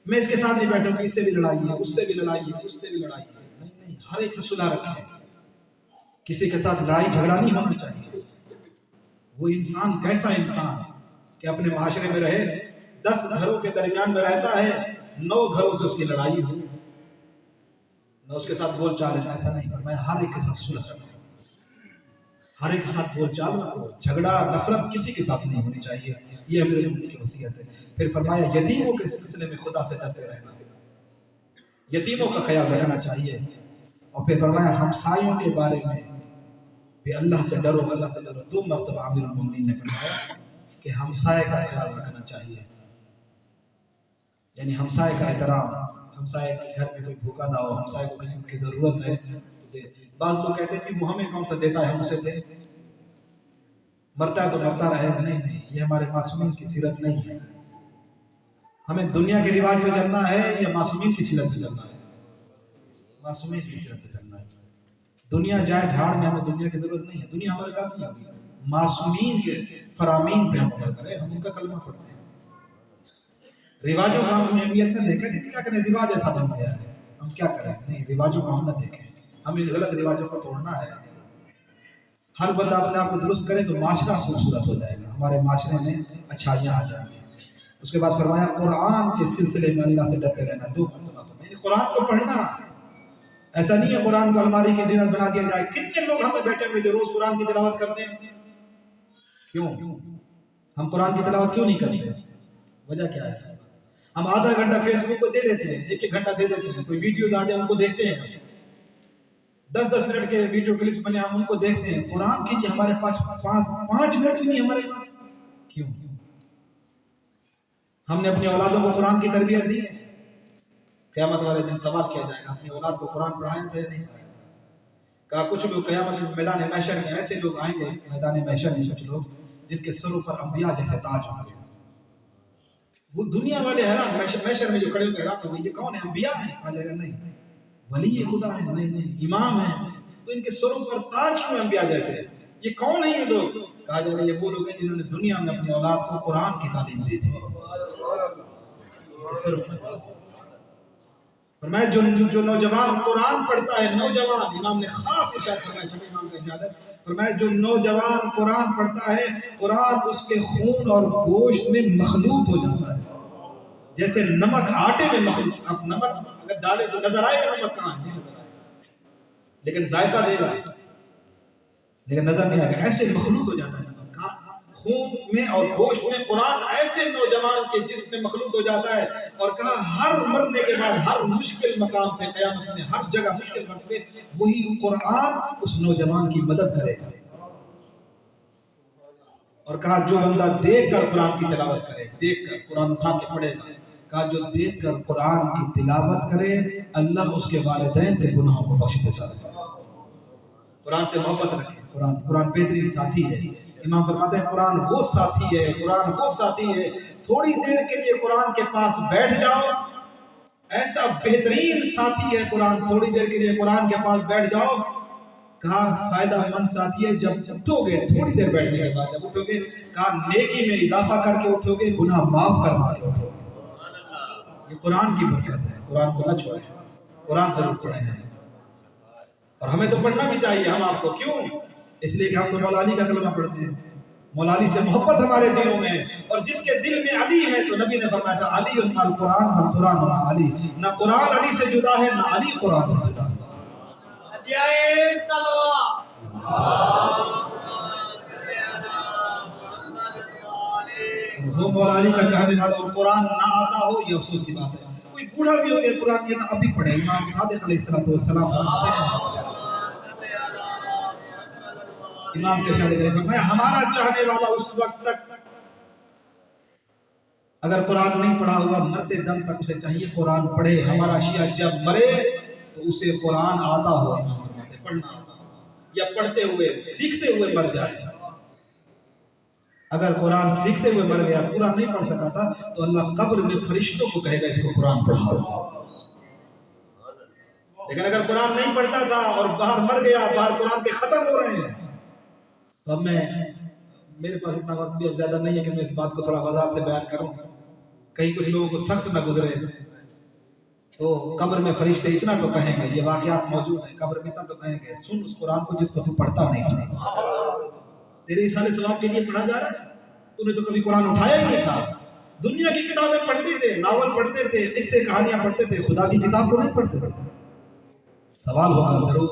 میں اس کے ساتھ نہیں بیٹھوں کہ اس سے بھی لڑائی ہے، اس سے بھی لڑائی ہے، اس سے بھی لڑائی ہے. نہیں نہیں، ہر ایک سے صلح رکھیں. کسی کے ساتھ لڑائی جھگڑا نہیں ہونا چاہیے. وہ انسان کیسا انسان کہ اپنے معاشرے میں رہے، 10 گھروں کے درمیان میں رہتا ہے، 9 گھروں سے اس کی لڑائی ہو، نہ اس کے ساتھ بول چال ہے. ایسا نہیں، میں ہر ایک کے ساتھ صلح رکھوں، ہر ایک کے ساتھ بول چال رکھو. جھگڑا نفرت کسی کے ساتھ نہیں ہونی چاہیے. یہ امیر المومنین کی وصیت ہے. پھر فرمایا یتیموں کے سلسلے میں خدا سے ڈرتے رہنا، یتیموں کا خیال رکھنا چاہیے. اور پھر فرمایا ہمسایوں کے بارے میں بھی اللہ سے ڈرو، اللہ سے ڈرو. 2 مرتبہ امیر المومنین نے فرمایا کہ ہمسائے کا خیال رکھنا چاہیے، یعنی ہمسائے کا احترام. ہمسائے کے گھر میں کوئی بھوکا نہ ہو، ہمسائے کو کسی کی ضرورت ہے تو دے. بعض لوگ کہتے ہیں کہ وہ ہمیں کون سا دیتا ہے، ہم اسے دیں، مرتا ہے تو مرتا رہے. نہیں نہیں، یہ ہمارے معصومین کی سیرت نہیں ہے. ہمیں دنیا کے رواج میں چلنا ہے یا معصومین کی سیرت سے چلنا ہے؟ معصومین کی سیرت سے چلنا ہے. دنیا جائے جھاڑ میں، ہمیں دنیا کی ضرورت نہیں ہے. دنیا ہمارے ساتھ نہیں ہوگی. معصومین کے فرامین پہ ہم عمل کریں، ہم ان کا کلمہ پڑھتے ہیں. رواجوں کا ہم اہمیت نہ دیکھیں کہ کیا کریں، رواج ایسا بن گیا ہے ہم کیا کریں. نہیں، رواجوں کو ہم نہ دیکھیں، ہمیں ان غلط رواجوں کو توڑنا ہے. ہر بندہ اپنے آپ کو درست کرے تو معاشرہ خوبصورت ہو جائے گا، ہمارے معاشرے میں اچھائیاں آ جائیں گی. اس کے بعد فرمایا قرآن کے سلسلے میں اللہ سے ڈرتے رہنا. 2 مرتبہ یعنی قرآن کو پڑھنا. ایسا نہیں ہے قرآن کو الماری کی زینت بنا دیا جائے. کتنے لوگ ہم میں بیٹھے ہوئے جو روز قرآن کی تلاوت کرتے ہیں؟ کیوں ہم قرآن کی تلاوت کیوں نہیں کرتے؟ وجہ کیا ہے؟ ہم آدھا گھنٹہ فیس بک کو دے دیتے ہیں، 1 گھنٹہ دے دیتے ہیں. کوئی ویڈیو آ جائے ان کو دیکھتے ہیں، 10 منٹ کے ویڈیو کلپس بنے ہم ان کو دیکھتے ہیں. قرآن کی ہمارے پاس 5 منٹ بھی نہیں ہمارے پاس. کیوں؟ ہم نے اپنی اولادوں کو قرآن کی تربیت دی؟ قیامت والے دن سوال کیا جائے گا اپنی اولاد کو قرآن پڑھایا تھا یا نہیں پڑھایا؟ کہا کچھ لوگ قیامت میدان محشر میں ایسے لوگ آئیں گے، میدان محشر میں کچھ لوگ جن کے سروں پر انبیاء جیسے تاج ہوں گے. وہ دنیا والے حیران، محشر میں جو کھڑے ہوئے حیران ہو گئے، یہ کون ہے؟ انبیاء ہیں؟ کہا جائے گا نہیں، ولی خدا ہے. نہیں نہیں، امام ہیں. تو ان کے سروں پر تاج کیوں انبیاء جیسے؟ یہ کون ہیں یہ لوگ؟ کہا جائے گا یہ وہ لوگ ہیں جنہوں نے دنیا میں اپنی اولاد کو قرآن کی تعلیم دی تھی. فرمایا جو نوجوان قرآن پڑھتا ہے، نوجوان، امام نے خاص ارشاد فرمایا، چھٹے امام کا ارشاد ہے، فرمایا جو نوجوان قرآن پڑھتا ہے، قرآن اس کے خون اور گوشت میں مخلوط ہو جاتا ہے جیسے نمک آٹے میں مخلوط. اب نمک اگر ڈالے تو نظر آئے گا نمک کہاں ہے؟ نہیں نظر آئے گا، لیکن ذائقہ دے گا، لیکن نظر نہیں آئے گا. ایسے مخلوط ہو جاتا ہے نمک کا خون میں اور گوشت میں. قرآن ایسے نوجوان کے جسم میں مخلوط ہو جاتا ہے. اور کہا ہر مرنے کے بعد ہر مشکل مقام پہ قیامت میں ہر جگہ مشکل وقت پہ وہی قرآن اس نوجوان کی مدد کرے گا. اور کہا جو بندہ دیکھ کر قرآن کی تلاوت کرے، دیکھ کر قرآن اٹھا کے پڑھے گا، کہا جو دیکھ کر قرآن کی تلاوت کرے اللہ اس کے والدین کے گناہوں کو بخش دیتا ہے. قرآن سے محبت رکھیں. قرآن بہترین ساتھی ہے. امام فرماتے ہیں قرآن وہ ساتھی ہے، قرآن وہ ساتھی ہے، تھوڑی دیر کے لیے قرآن کے پاس بیٹھ جاؤ، ایسا بہترین ساتھی ہے قرآن. تھوڑی دیر کے لیے قرآن کے پاس بیٹھ جاؤ، کہا فائدہ مند ساتھی ہے جب اٹھو گے، تھوڑی دیر بیٹھنے کے بعد جب اٹھو گے، کہا نیکی میں اضافہ کر کے اٹھو گے، گناہ معاف کروا کے اٹھو گے. یہ قرآن کی برکت ہے. قرآن کو نہ چھوڑیں، قرآن ضرور پڑھیں ہیں. اور ہمیں تو پڑھنا بھی چاہیے. ہم آپ کو کیوں؟ اس لیے کہ ہم تو مولا علی کا کلمہ پڑھتے ہیں، مولا علی سے محبت ہمارے دلوں میں ہے، اور جس کے دل میں علی ہے تو نبی نے فرمایا تھا علی القرآن والقرآن مع علی، نہ قرآن علی سے جدا ہے نہ علی قرآن سے جدا ہے۔ وہ مولا علی کا چاہنے والا اور قرآن نہ آتا ہو یہ افسوس کی بات ہے۔ کوئی بوڑھا بھی ہو گیا قرآن یہ اب بھی پڑھے، امام صادق علیہ السلام فرماتے ہیں، امام کے شاہد نے فرمایا ہمارا چاہنے والا اس وقت تک اگر قرآن نہیں پڑھا ہوا مرتے دم تک اسے چاہیے قرآن پڑھے، ہمارا شیعہ جب مرے تو اسے قرآن آتا ہو، امام فرماتے پڑھنا آتا ہو، یا پڑھتے ہوئے سیکھتے ہوئے مر جائے۔ اگر قرآن سیکھتے ہوئے مر گیا پورا نہیں پڑھ سکا تھا تو اللہ قبر میں فرشتوں کو کہے گا اس کو قرآن پڑھاؤ۔ لیکن اگر قرآن نہیں پڑھتا تھا اور باہر مر گیا، باہر قرآن کے ختم ہو رہے ہیں، تو اب میرے پاس اتنا وقت بھی اب زیادہ نہیں ہے کہ میں اس بات کو تھوڑا وضاحت سے بیان کروں، کہیں کچھ لوگوں کو سخت نہ گزرے، تو قبر میں فرشتے اتنا تو کہیں گے، یہ واقعات موجود ہیں، قبر میں اتنا تو کہیں گے سن اس قرآن کو جس کو تو پڑھتا نہیں تھا، تیرے اصالِ ثواب کے لیے پڑھا جا رہا ہے، تو نے تو کبھی قرآن اٹھایا ہی نہیں تھا، دنیا کی کتابیں پڑھتے تھے، ناول پڑھتے تھے، قصے کہانیاں پڑھتے تھے، خدا کی کتاب کو نہیں پڑھتے تھے۔ سوال ہوگا ضرور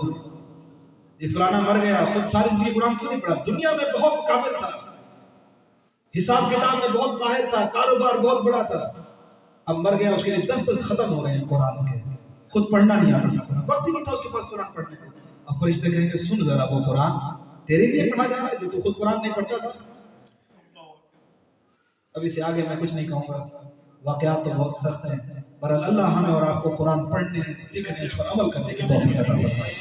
یہ فلانا مر گیا خود ساری زندگی قرآن کیوں نہیں پڑھا؟ دنیا میں بہت قابل تھا، حساب کتاب میں بہت ماہر تھا، کاروبار بہت بڑا تھا، اب مر گیا اس کے لیے 10 ختم ہو رہے ہیں قرآن کے، خود پڑھنا نہیں آتا تھا، وقت ہی نہیں تھا اس کے پاس قرآن پڑھنے کو۔ اب فرشتے کہیں گے سن ذرا وہ قرآن تیرے لیے پڑھا جا رہا ہے جو تو خود قرآن نہیں پڑھتا تھا۔ اب اسے آگے میں کچھ نہیں کہوں گا، واقعات تو بہت سخت ہیں، پر اللہ ہمیں اور آپ کو قرآن پڑھنے، سیکھنے، اس پر عمل کرنے کی توفیق عطا فرمائے۔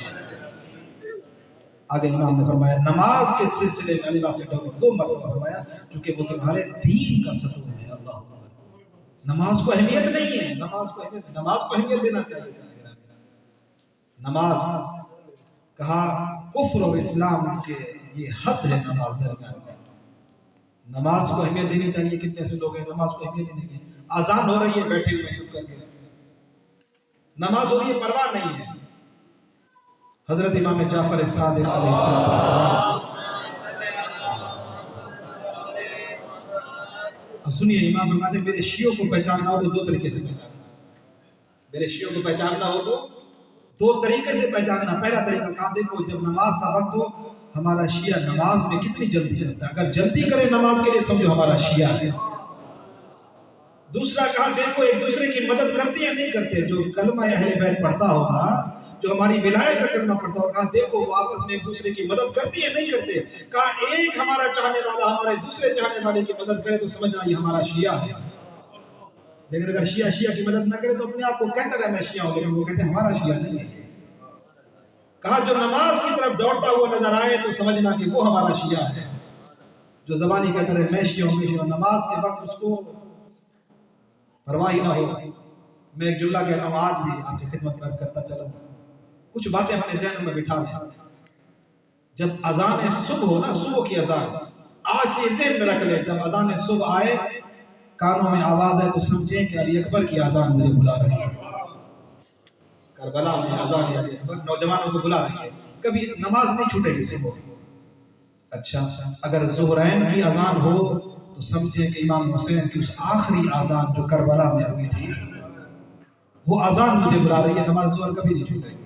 آگے امام نے فرمایا نماز کے سلسلے میں اللہ سے ڈرو، 2 مرتبہ فرمایا کیونکہ وہ تمہارے دین کا ستون ہے۔ اللہ نماز کو اہمیت نہیں ہے، نماز کو اہمیت دینا چاہیے۔ نماز کہا کفر اور اسلام کے یہ حد ہے نماز درمیان میں، نماز کو اہمیت دینی چاہیے۔ کتنے ایسے لوگ ہیں نماز کو اہمیت نہیں دیں گے، اذان ہو رہی ہے بیٹھے ہوئے چپ کر کے، نماز ہو رہی ہے پرواہ نہیں ہے۔ حضرت امام جعفر صادق علیہ السلام، اب سنیے امام فرماتے ہیں میرے شیعوں کو پہچاننا ہو تو 2 طریقے سے پہچاننا، میرے شیعوں کو پہچاننا ہو تو 2 طریقے سے پہچاننا۔ پہلا طریقہ کہا دیکھو جب نماز کا وقت ہو ہمارا شیعہ نماز میں کتنی جلدی کرتا ہے، اگر جلدی کرے نماز کے لیے سمجھو ہمارا شیعہ ہے۔ دوسرا کہا دیکھو ایک دوسرے کی مدد کرتے یا نہیں کرتے، جو کلمہ اہل بیت پڑھتا ہوگا، جو ہماری ولایت کا کلمہ پڑھتا ہوگا، کہا دیکھو وہ آپس میں ایک دوسرے کی مدد کرتے یا نہیں کرتے، کہا ایک ہمارا چاہنے والا ہمارے دوسرے چاہنے والے کی مدد کرے تو سمجھنا یہ ہمارا شیعہ ہے۔ لیکن اگر شیعہ کی مدد نہ کرے تو اپنے آپ کو کہتا رہے میں شیعہ ہوں، لیکن وہ کہتے ہیں ہمارا شیعہ نہیں ہے۔ کہا جو نماز کی طرف دوڑتا ہوا نظر آئے تو سمجھنا کہ وہ ہمارا شیعہ ہے، جو زبانی کہتا رہے میں شیعہ ہوں، نماز کے وقت اس کو پرواہ نہ ہو۔ میں ایک جملہ کہتا ہوں آج بھی آپ کی خدمت میں عرض کرتا چلوں، کچھ باتیں اپنے ذہن میں بٹھا لیں۔ جب اذان صبح ہو نا، صبح کی اذان، آج سے ذہن میں رکھ لیں، جب اذان صبح آئے کانوں میں آواز ہے تو سمجھیں کہ علی اکبر کی اذان مجھے بلا رہی ہے، کربلا میں اذان علی اکبر نوجوانوں کو بلا رہی ہے، کبھی نماز نہیں چھوٹے گی صبح۔ اچھا اگر ظہرین کی اذان ہو تو سمجھیں کہ امام حسین کی اس آخری اذان جو کربلا میں ہوئی تھی وہ اذان مجھے بلا رہی ہے، نماز ظہر کبھی نہیں چھوٹے گی۔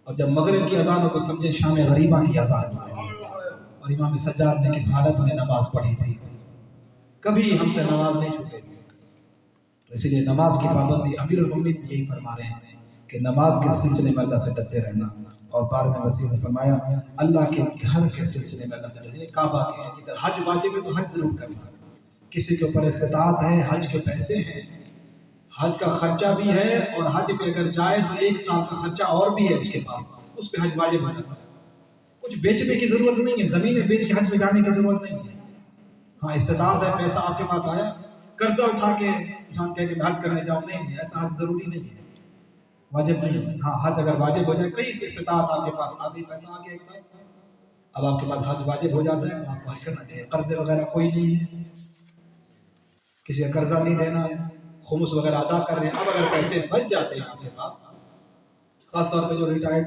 اور جب مغرب کی اذان ہو تو سمجھیں شام غریبہ کی اذان ہے، اور امام سجاد نے کس حالت میں نماز پڑھی تھی، کبھی ہم سے نماز نہیں چھوٹے گی۔ تو اس لیے نماز کی پابندی امیر المومنین یہی فرما رہے ہیں کہ نماز کے سلسلے میں اللہ سے ڈرتے رہنا، اور بار میں وسیع نے فرمایا اللہ کے گھر کے سلسلے میں اللہ سے ڈرتے، کعبہ کے اگر حج واجب ہے تو حج ضرور کرنا، کسی کے اوپر استطاعت ہے، حج کے پیسے ہیں، حج کا خرچہ بھی ہے، اور حج پہ اگر جائے تو 1 سال کا خرچہ اور بھی ہے اس کے پاس، اس پہ حج واجب ہو جاتا ہے۔ کچھ بیچنے کی ضرورت نہیں ہے، زمینیں بیچ کے حج پہ جانے کی ضرورت نہیں ہے۔ ہاں استطاعت ہے، پیسہ آپ کے پاس آیا، قرضہ اٹھا کے جان کہہ کہ میں حج کرنے جاؤں، نہیں ایسا حج ضروری نہیں ہے، واجب نہیں ہے۔ ہاں حج اگر واجب ہو جائے، کہیں سے استطاعت آپ کے پاس آ گئی، پیسہ آ گیا ایک ساتھ، اب آپ کے پاس حج واجب ہو جاتا ہے، آپ کو حج کرنا چاہیے۔ قرضے وغیرہ کوئی نہیں ہے، کسی کا قرضہ نہیں دینا ہے، خمس وغیرہ ادا کر رہے ہیں۔ اب اگر پیسے بچ جاتے ہیں آپ کے پاس، خاص طور پہ جو ریٹائرڈ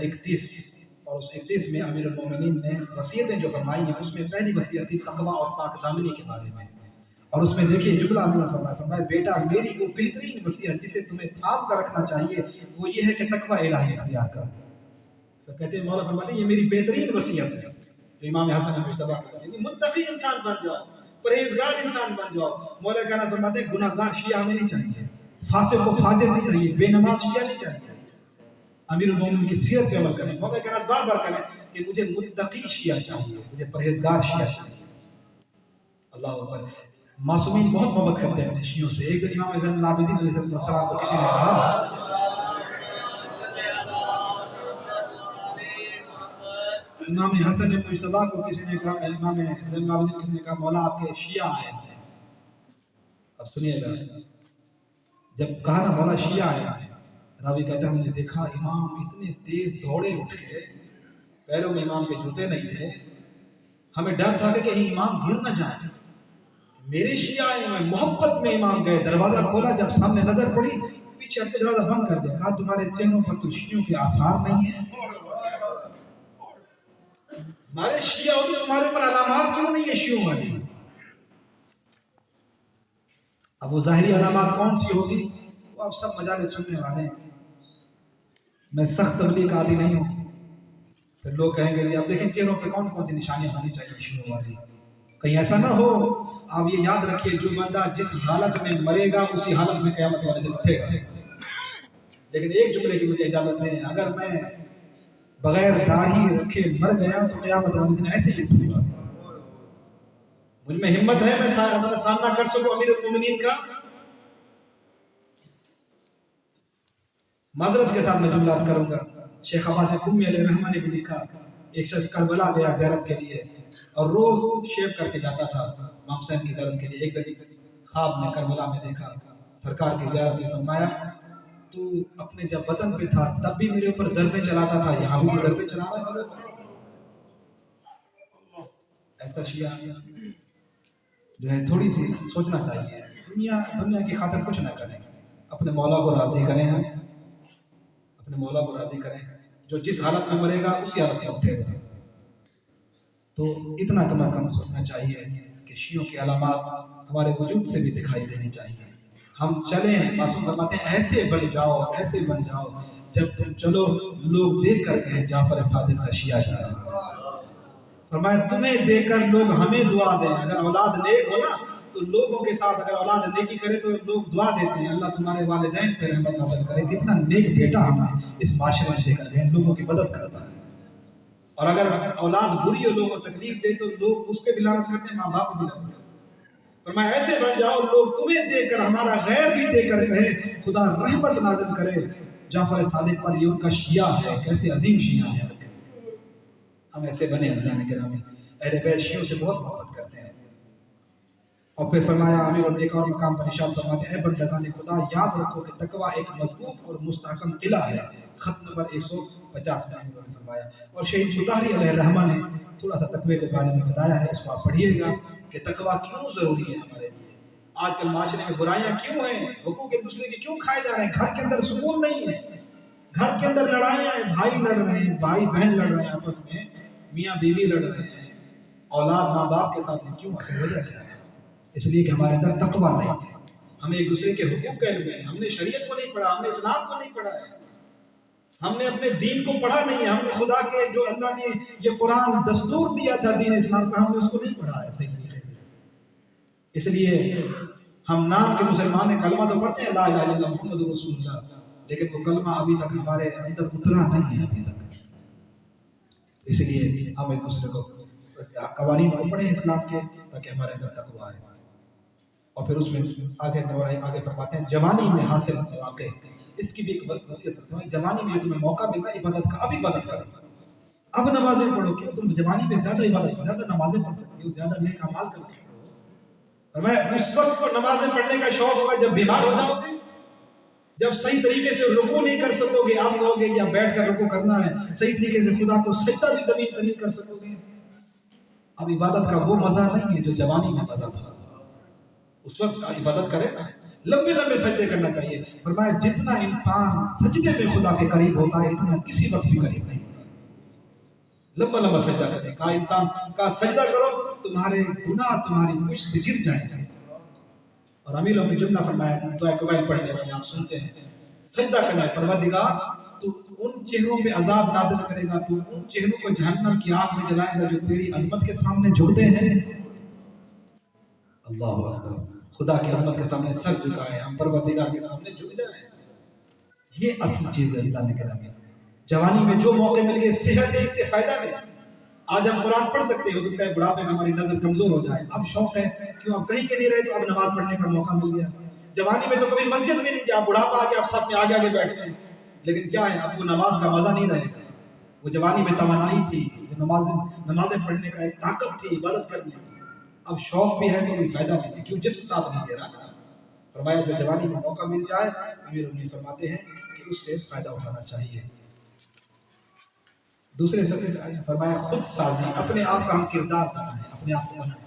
31। اور اس 31 میں امیر المومنین نے وصیتیں جو فرمائی ہیں اس میں پہلی وصیت تھی تقویٰ اور پاک دامنی کے بارے میں. اور اس میں دیکھیے جملہ امیر نے فرمایا بیٹا میری وہ بہترین وصیت جسے تمہیں تھام کر رکھنا چاہیے وہ یہ ہے کہ تقویٰ الہی اختیار کر. تو کہتے ہیں مولا فرماتے ہیں یہ میری بہترین وصیت ہے جو امام حسن مجتبیٰ کو کہتے ہیں متقی انسان بن جاؤ، پرہیزگار انسان بن جاؤ. مولا کہنا فرماتے ہیں گناہگار شیعہ ہمیں نہیں چاہیے، فاسق و فاجر نہیں چاہیے، بے نماز شیعہ نہیں چاہیے. امیر المومنین کی سیرت پہ عمل کریں. مولا کہنا بار بار کریں کہ مجھے متقی شیعہ چاہیے، مجھے پرہیزگار شیعہ چاہیے. اللہ اکبر. معصومین بہت محبت کرتے ہیں اپنے شیعوں سے. ایک دن امام زین العابدین علیہ السلام کو کسی نے کہا، امام حسن مجتبیٰ کو کسی نے کہا، امام زین العابدین کسی نے کہا مولا آپ کے شیعہ آئے ہیں. اب سنیے گا، جب کہا نا مولا شیعہ آئے ہیں، راوی کہتا ہے ہم نے دیکھا امام اتنے تیز دوڑے اٹھ کے، پیروں میں امام کے جوتے نہیں تھے، ہمیں ڈر تھا کہ کہیں امام گر نہ جائیں. میرے شیعہ آئے ہیں، محبت میں امام گئے، دروازہ کھولا، جب سامنے نظر پڑی پیچھے ہٹ کے دروازہ بند کر دیا. کہا تمہارے چہروں پر تو شیعوں کے آثار نہیں ہیں، ہمارے شیعہ ہوتے تمہارے پر علامات کیوں نہیں ہے شیعوں والی؟ اب وہ ظاہری علامات کون سی ہوگی وہ آپ سب مجالس سننے والے ہیں. میں سخت تبلیغ کا عادی نہیں ہوں. پھر لوگ کہیں گے اب دیکھیں چہروں پہ کون کون سی نشانیاں ہونی چاہیے شیعوں والی. کہیں ایسا نہ ہو. آپ یہ یاد رکھیے جو بندہ جس حالت میں مرے گا اسی حالت میں قیامت والے دن اٹھے گا. لیکن ایک جملے کی مجھے اجازت دیں، اگر میں بغیر داڑھی رکھے مر گیا تو قیامت والے دن ایسے ہی اٹھوں گا. مجھ میں ہمت ہے میں سامنا کر سکوں امیر المومنین کا. معذرت کے ساتھ میں جملہ عرض کروں گا. شیخ عباس قمی علیہ الرحمہ نے بھی لکھا، ایک شخص کربلا گیا زیارت کے لیے اور روز شیو کر کے جاتا تھا امام حسین کی زیارت کے لیے. ایک دن خواب میں کربلا میں دیکھا سرکار کی زیارت میں. فرمایا تو اپنے جب وطن پہ تھا تب بھی میرے اوپر ضربیں چلاتا تھا، یہاں بھی ضربیں چلا رہا ہے میرے اوپر. ایسا شیعہ جو ہے تھوڑی سی سوچنا چاہیے. دنیا کی خاطر کچھ نہ کریں، اپنے مولا کو راضی کریں، اپنے مولا کو راضی کریں. جو جس حالت میں مرے گا اسی حالت میں اٹھے گا. تو اتنا کم از کم سوچنا چاہیے کہ شیعوں کے علامات ہمارے وجود سے بھی دکھائی دینی چاہیے. ہم چلیں، معصوم فرماتے ہیں ایسے بن جاؤ، ایسے بن جاؤ جب تم چلو لوگ دیکھ کر کہیں جعفر صادق کا شیعہ جا رہا. فرمایا تمہیں دیکھ کر لوگ ہمیں دعا دیں. اگر اولاد نیک ہو نا تو لوگوں کے ساتھ اگر اولاد نیکی کرے تو لوگ دعا دیتے ہیں اللہ تمہارے والدین پہ رحمت نازل کرے. کتنا نیک بیٹا ہم اس معاشرے میں دے کر گئے، لوگوں کی مدد کرتا ہے. اور اگر اولاد بری ہو لوگوں کو تکلیف دے تو لوگ اس پہ بھی لعنت کرتے ہیں، ماں باپ بھی لعنت کرتے ہیں. فرمایا ایسے بن جاؤ لوگ تمہیں دیکھ کر، ہمارا غیر بھی دیکھ کر کہے خدا رحمت نازل کرے جعفر صادق پر، یہ ان کا شیعہ ہے، کیسے عظیم شیعہ ہے. ہم ایسے بنے عزیزان گرامی. اہل بیت شیعوں سے بہت محبت کرتے ہیں. اور پھر فرمایا امیر ایک اور مقام پر ارشاد فرماتے ہیں اے بندگان خدا یاد رکھو کہ تقویٰ ایک مضبوط اور مستحکم قلعہ ہے. خط نمبر 150 میں امیر نے فرمایا. اور شہید مطہری علیہ الرحمہ نے تھوڑا سا تقوی کے بارے میں بتایا ہے، اس کو آپ پڑھیے گا کہ تقویٰ کیوں ضروری ہے ہمارے لیے. آج کل معاشرے میں برائیاں کیوں ہیں، حقوق ایک دوسرے کے کیوں کھائے جا رہے ہیں، گھر کے اندر سکون نہیں ہے، گھر کے اندر لڑائیاں ہیں، بھائی لڑ رہے ہیں، بھائی بہن لڑ رہے ہیں آپس میں، میاں بیوی لڑ رہے ہیں، اولاد ماں باپ کے ساتھ کیوں؟ وجہ کیا ہے؟ اس لیے کہ ہمارے اندر تقویٰ نہیں ہے. ہمیں ایک دوسرے کے حقوق کا علم ہے، ہم نے شریعت کو نہیں پڑھا، ہم نے اسلام کو نہیں پڑھا ہے، ہم نے اپنے دین کو پڑھا نہیں ہے، ہم نے خدا کے جو اللہ نے یہ قرآن دستور دیا تھا دین اسلام کا، ہم نے اس کو نہیں پڑھا ہے صحیح طریقے سے. اس لیے ہم نام کے مسلمان ہیں، کلمہ تو پڑھتے ہیں لا الہ الا اللہ محمد رسول اللہ، لیکن وہ کلمہ ابھی تک ہمارے اندر اترا نہیں ہے ابھی تک. اس لیے ہم ایک دوسرے کو قوانین کو پڑھیں اسلام کے تاکہ ہمارے اندر تقویٰ آئے. اور پھر اس میں آگے فرماتے ہیں جوانی میں حاصل واقع، اس کی بھی ایک وصیت کرتا ہوں. جوانی میں تمہیں موقع ملتا ہے عبادت کا، اب عبادت کرو، اب نمازیں پڑھو. کیوں تم جوانی میں زیادہ عبادت، زیادہ نمازیں پڑھ سکتے ہو، زیادہ نیک اعمال کر سکتے ہو. میں اس وقت پر نمازیں پڑھنے کا شوق ہوگا جب بیمار ہو جاؤ گے، جب صحیح طریقے سے رکوع نہیں کر سکو گے. آپ کہو گے یا بیٹھ کر رکوع کرنا ہے، صحیح طریقے سے خدا کو سجدہ بھی زمین پر نہیں کر سکو گے. اب عبادت کا وہ مزہ نہیں ہے جو جوانی میں مزہ تھا. اس وقت عبادت کرے نا، لمبے لمبے سجدے کرنا چاہیے. فرمایا جتنا انسان سجدے میں خدا کے قریب ہوتا ہے اتنا کسی وقت بھی قریب نہیں. لمبا لمبا سجدہ کریں. کہا انسان کا سجدہ کرو تمہارے گناہ تمہاری مجھ سے گر جائیں گے. اور امیر نے جملہ فرمایا دعائے قبائل پڑھنے والے آپ سنتے ہیں, سجدہ کرنا ہے پروردگار تو ان چہروں پہ عذاب نازل کرے گا, تو ان چہروں کو جہنم کی آگ میں جلائے گا جو تیری عظمت کے سامنے جھکتے ہیں. اللہ اکبر, خدا کی عظمت کے سامنے سر جھکائیں, ہم پروردگار کے سامنے جھک جائیں. یہ اصل چیز ہے اللہ نے کرا. جوانی میں جو موقع مل گئے, صحت ہے اس سے فائدہ لیں. آج ہم قرآن پڑھ سکتے ہیں, ہو سکتا ہے بڑھاپے میں ہماری نظر کمزور ہو جائے, اب شوق ہے کیوں, اب کہیں کے نہیں رہے تو اب نماز پڑھنے کا موقع مل گیا. جوانی میں تو کبھی مسجد میں نہیں گیا, بڑھاپا آ کے اب سب میں آگے آگے بیٹھتے ہیں, لیکن کیا ہے اب وہ نماز کا مزہ نہیں رہے گا. وہ جوانی میں توانائی تھی, وہ نمازیں پڑھنے کا ایک طاقت تھی, عبادت کرنے کی. اب شوق بھی ہے تو کوئی فائدہ نہیں ہے, کیوں جسم ساتھ نہیں دے رہا. فرمایا جو جوانی کا موقع مل جائے, امیر المومنین فرماتے ہیں کہ اس سے فائدہ اٹھانا چاہیے. دوسرے صفحے سے فرمایا خود سازی, اپنے آپ کا ہم کردار بنائیں, اپنے آپ کو بنائیں,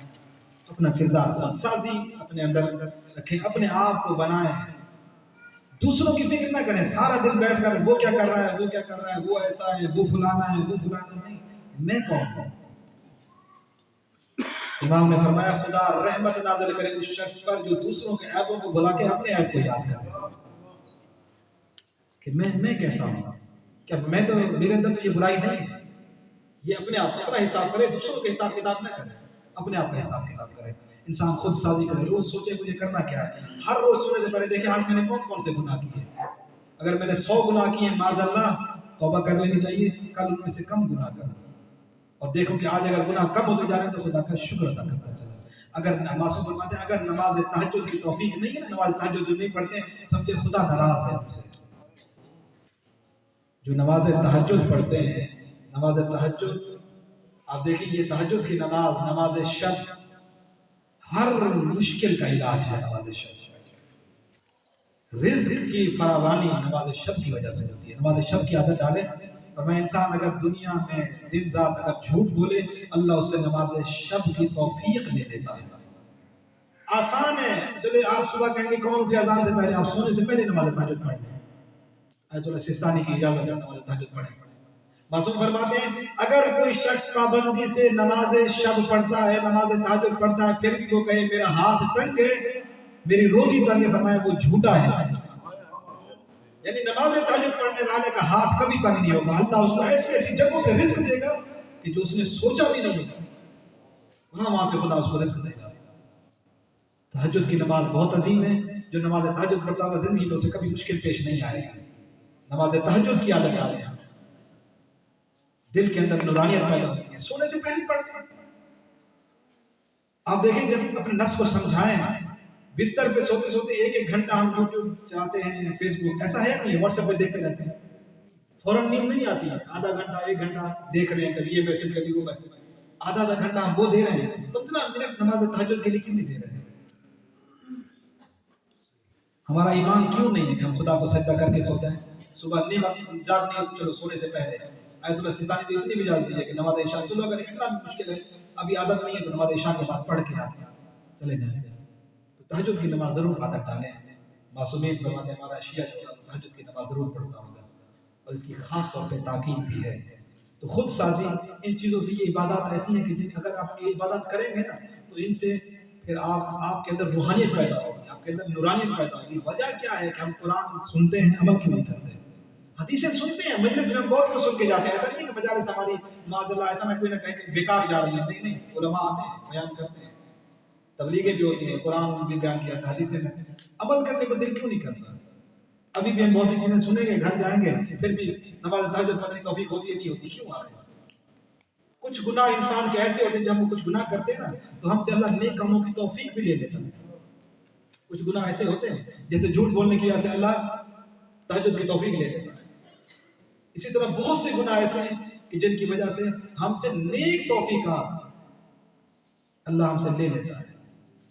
اپنا کردار خود سازی اپنے اندر رکھیں, اپنے آپ کو بنائیں. دوسروں کی فکر نہ کریں, سارا دن بیٹھ کر وہ کیا کر رہا ہے, وہ کیا کر رہا ہے, وہ ایسا ہے, وہ فلانا ہے, وہ فلانا نہیں, میں کون ہوں. امام نے فرمایا خدا رحمت نازل کرے اس شخص پر جو دوسروں کے عیبوں کو بھلا کے اپنے عیب کو یاد کرے کہ میں کیسا ہوں, کیا میں تو میرے اندر تو یہ برائی نہیں ہے. یہ اپنے آپ اپنا حساب کرے, دوسروں کے حساب کتاب نہ کرے, اپنے آپ کا حساب کتاب کرے. انسان خود سازی کرے, روز سوچے مجھے کرنا کیا ہے. ہر روز سونے سے پہلے دیکھیں آج میں نے کون کون سے گناہ کیے. اگر میں نے 100 گناہ کیے معاذ اللہ, توبہ کر لینی چاہیے, کل ان میں سے کم گناہ کروں. اور دیکھو کہ آج اگر گناہ کم ہوتے جا رہے ہیں تو خدا کا شکر ادا کرتا چلے. اگر معصوم فرماتے ہیں اگر نماز تہجد کی توفیق نہیں ہے نا, نماز تہجد جو نہیں پڑھتے سمجھے خدا ناراض ہے ہم سے. جو نماز تہجد پڑھتے ہیں, نماز تہجد آپ دیکھیں یہ تہجد کی نماز, نماز شب, ہر مشکل کا علاج ہے. نماز شب رزق کی فراوانی نماز شب کی وجہ سے ہوتی ہے. نماز شب کی عادت ڈالیں. اور میں انسان اگر دنیا میں دن رات اگر جھوٹ بولے, اللہ اس سے نماز شب کی توفیق دے دیتا ہے. آسان ہے, چلے آپ صبح کہیں گے کون اٹھے اذان سے پہلے, آپ سونے سے پہلے نماز تہجد پڑھ لیں. آیت اللہ سستانی کی اجازت ہے نماز تہجد پڑھیں. معصوم فرماتے ہیں اگر کوئی شخص پابندی سے نماز شب پڑھتا ہے, نماز تہجد پڑھتا ہے, پھر بھی وہ کہے میرا ہاتھ تنگ ہے, میری روزی تنگ ہے, فرمایا وہ جھوٹا ہے. یعنی نماز تہجد پڑھنے والے کا ہاتھ کبھی تنگ نہیں ہوگا. اللہ اس کو ایسی ایسی جگہوں سے رزق دے گا کہ جو اس نے سوچا بھی نہیں ہوگا, وہاں سے خدا اس کو رزق دے گا. تہجد کی نماز بہت عظیم ہے. جو نماز تہجد پڑھتا ہوگا زندگی میں اسے کبھی مشکل پیش نہیں آئے گا. نماز تہجد کی عادت ڈالیں, دل کے اندر نورانیت پیدا ہوتی ہے. سونے سے پہلے پڑھتے ہیں. آپ دیکھیں جب اپنے نفس کو سمجھائیں, بستر پہ سوتے سوتے ایک گھنٹہ ہم یوٹیوب چلاتے ہیں, فیس بک, ایسا ہے نہیں, واٹس ایپ پہ دیکھتے رہتے ہیں, فوراً نیند نہیں آتی ہے. آدھا گھنٹہ 1 گھنٹہ دیکھ رہے ہیں, کبھی یہ میسج کبھی وہ میسج, آدھا گھنٹہ ہم وہ دے رہے ہیں. 15 منٹ نماز تہجد کے لیے کیوں نہیں دے رہے ہیں؟ ہمارا ایمان کیوں نہیں ہے کہ ہم خدا کو سجدہ کر کے سو جائیں. صبح نہیں جاگنی ہو تو چلو سونے سے پہلے. آیت اللہ سستانی تو اتنی بھی اجازت دی ہے کہ نماز عشاء, چلو اگر اتنا مشکل ہے, ابھی عادت نہیں ہے تو نماز عشاء کے بعد پڑھ کے آگے چلے جائیں. تو تہجد کی نماز ضرور عادت ڈالیں. معصومین فرماتے ہیں ہمارا شیعہ جو تہجد کی نماز ضرور پڑھتا ہوگا, اور اس کی خاص طور پہ تاکید بھی ہے. تو خود سازی ان چیزوں سے, یہ عبادات ایسی ہیں کہ اگر آپ یہ عبادت کریں گے نا تو ان سے پھر آپ کے اندر روحانیت پیدا ہوگی, آپ کے اندر نورانیت پیدا ہوگی. وجہ کیا ہے کہ ہم قرآن سنتے ہیں, عمل کیوں نہیں کرتے. حدیثیں سنتے ہیں, مجلس میں ہم بہت کچھ سن کے جاتے ہیں. ایسا نہیں کہ مجالس ہماری معاذ اللہ ایسا نہ کوئی نہ کہے کہ بیکار جا رہی ہیں. نہیں, علماء آتے ہیں, بیان کرتے ہیں, تبلیغیں بھی ہوتی ہیں, قرآن بھی بیان کیا تھا, حدیثیں میں عمل کرنے کو دل کیوں نہیں کرتا. ابھی بھی ہم بہت سی چیزیں سنیں گے, گھر جائیں گے, پھر بھی نماز تہجد پتہ نہیں توفیق ہوتی ہے نہیں ہوتی, کیوں آخر. کچھ گناہ انسان کے ایسے ہوتے ہیں جب وہ کچھ گناہ کرتے ہیں نا تو ہم سے اللہ نیک کاموں کی توفیق بھی لے لیتا ہے. کچھ گناہ ایسے ہوتے ہیں جیسے جھوٹ بولنے کی وجہ سے اللہ تہجد کی توفیق لے لیتا ہے. اسی طرح بہت سے گناہ ایسے ہیں کہ جن کی وجہ سے ہم سے نیک توفیقات اللہ ہم سے لے لیتا ہے.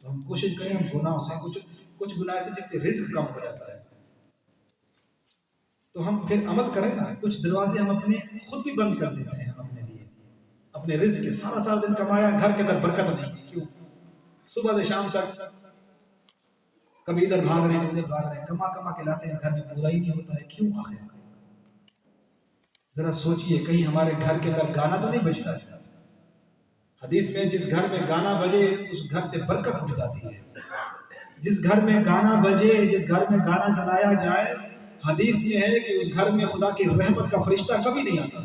تو ہم کوشش کریں ہم گناہوں سے, کچھ گناہ ایسے جس سے رزق کم ہو جاتا ہے, تو ہم پھر عمل کریں نا. کچھ دروازے ہم اپنے خود بھی بند کر دیتے ہیں, ہم اپنے لیے اپنے رزق کے. سارا دن کمایا, گھر کے اندر برکت نہیں ہے, کیوں. صبح سے شام تک کبھی ادھر بھاگ رہے ہیں, ادھر بھاگ رہے ہیں, کما کے لاتے ہیں, گھر میں پورا ہی نہیں ہوتا ہے, کیوں. آخر ذرا سوچئے کہیں ہمارے گھر کے اندر گانا تو نہیں بجتا ہے؟ حدیث میں جس گھر میں گانا بجے اس گھر سے برکت اٹھ جاتی ہے. جس گھر میں گانا بجے، جس گھر میں گانا چلایا جائے، حدیث میں ہے کہ اس گھر میں خدا کی رحمت کا فرشتہ کبھی نہیں آتا.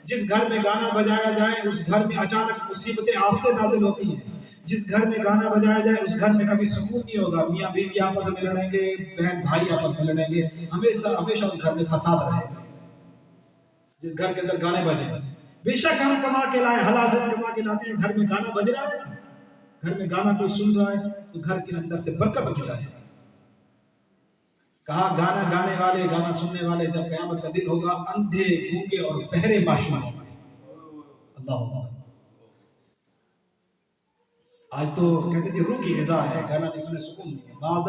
جس گھر میں گانا بجایا جائے اس گھر میں اچانک مصیبتیں آفتیں نازل ہوتی ہیں. جس گھر میں گانا بجایا جائے اس گھر میں کبھی سکون نہیں ہوگا. میاں بیوی آپس میں لڑیں گے، بہن بھائی آپس میں لڑیں گے، ہمیشہ ہمیشہ اس گھر میں فساد رہے گا. جس گھر کے اندر گانے بجے، بے شک ہم کما کے لائے، حلال رزق کما کے لاتے ہیں، گھر میں گانا بج رہا ہے نا، گھر میں گانا کوئی سن رہا ہے تو گھر کے اندر سے برکت اٹھ جائے. کہا گانا گانے والے، گانا سننے والے جب قیامت کا دن ہوگا اندھے، گونگے اور بہرے معشوق ہوں گے. اللہ اکبر. آج تو کہتے ہیں روح کی غذا ہے، گانا نہیں سنے سکون نہیں ہے. معاذ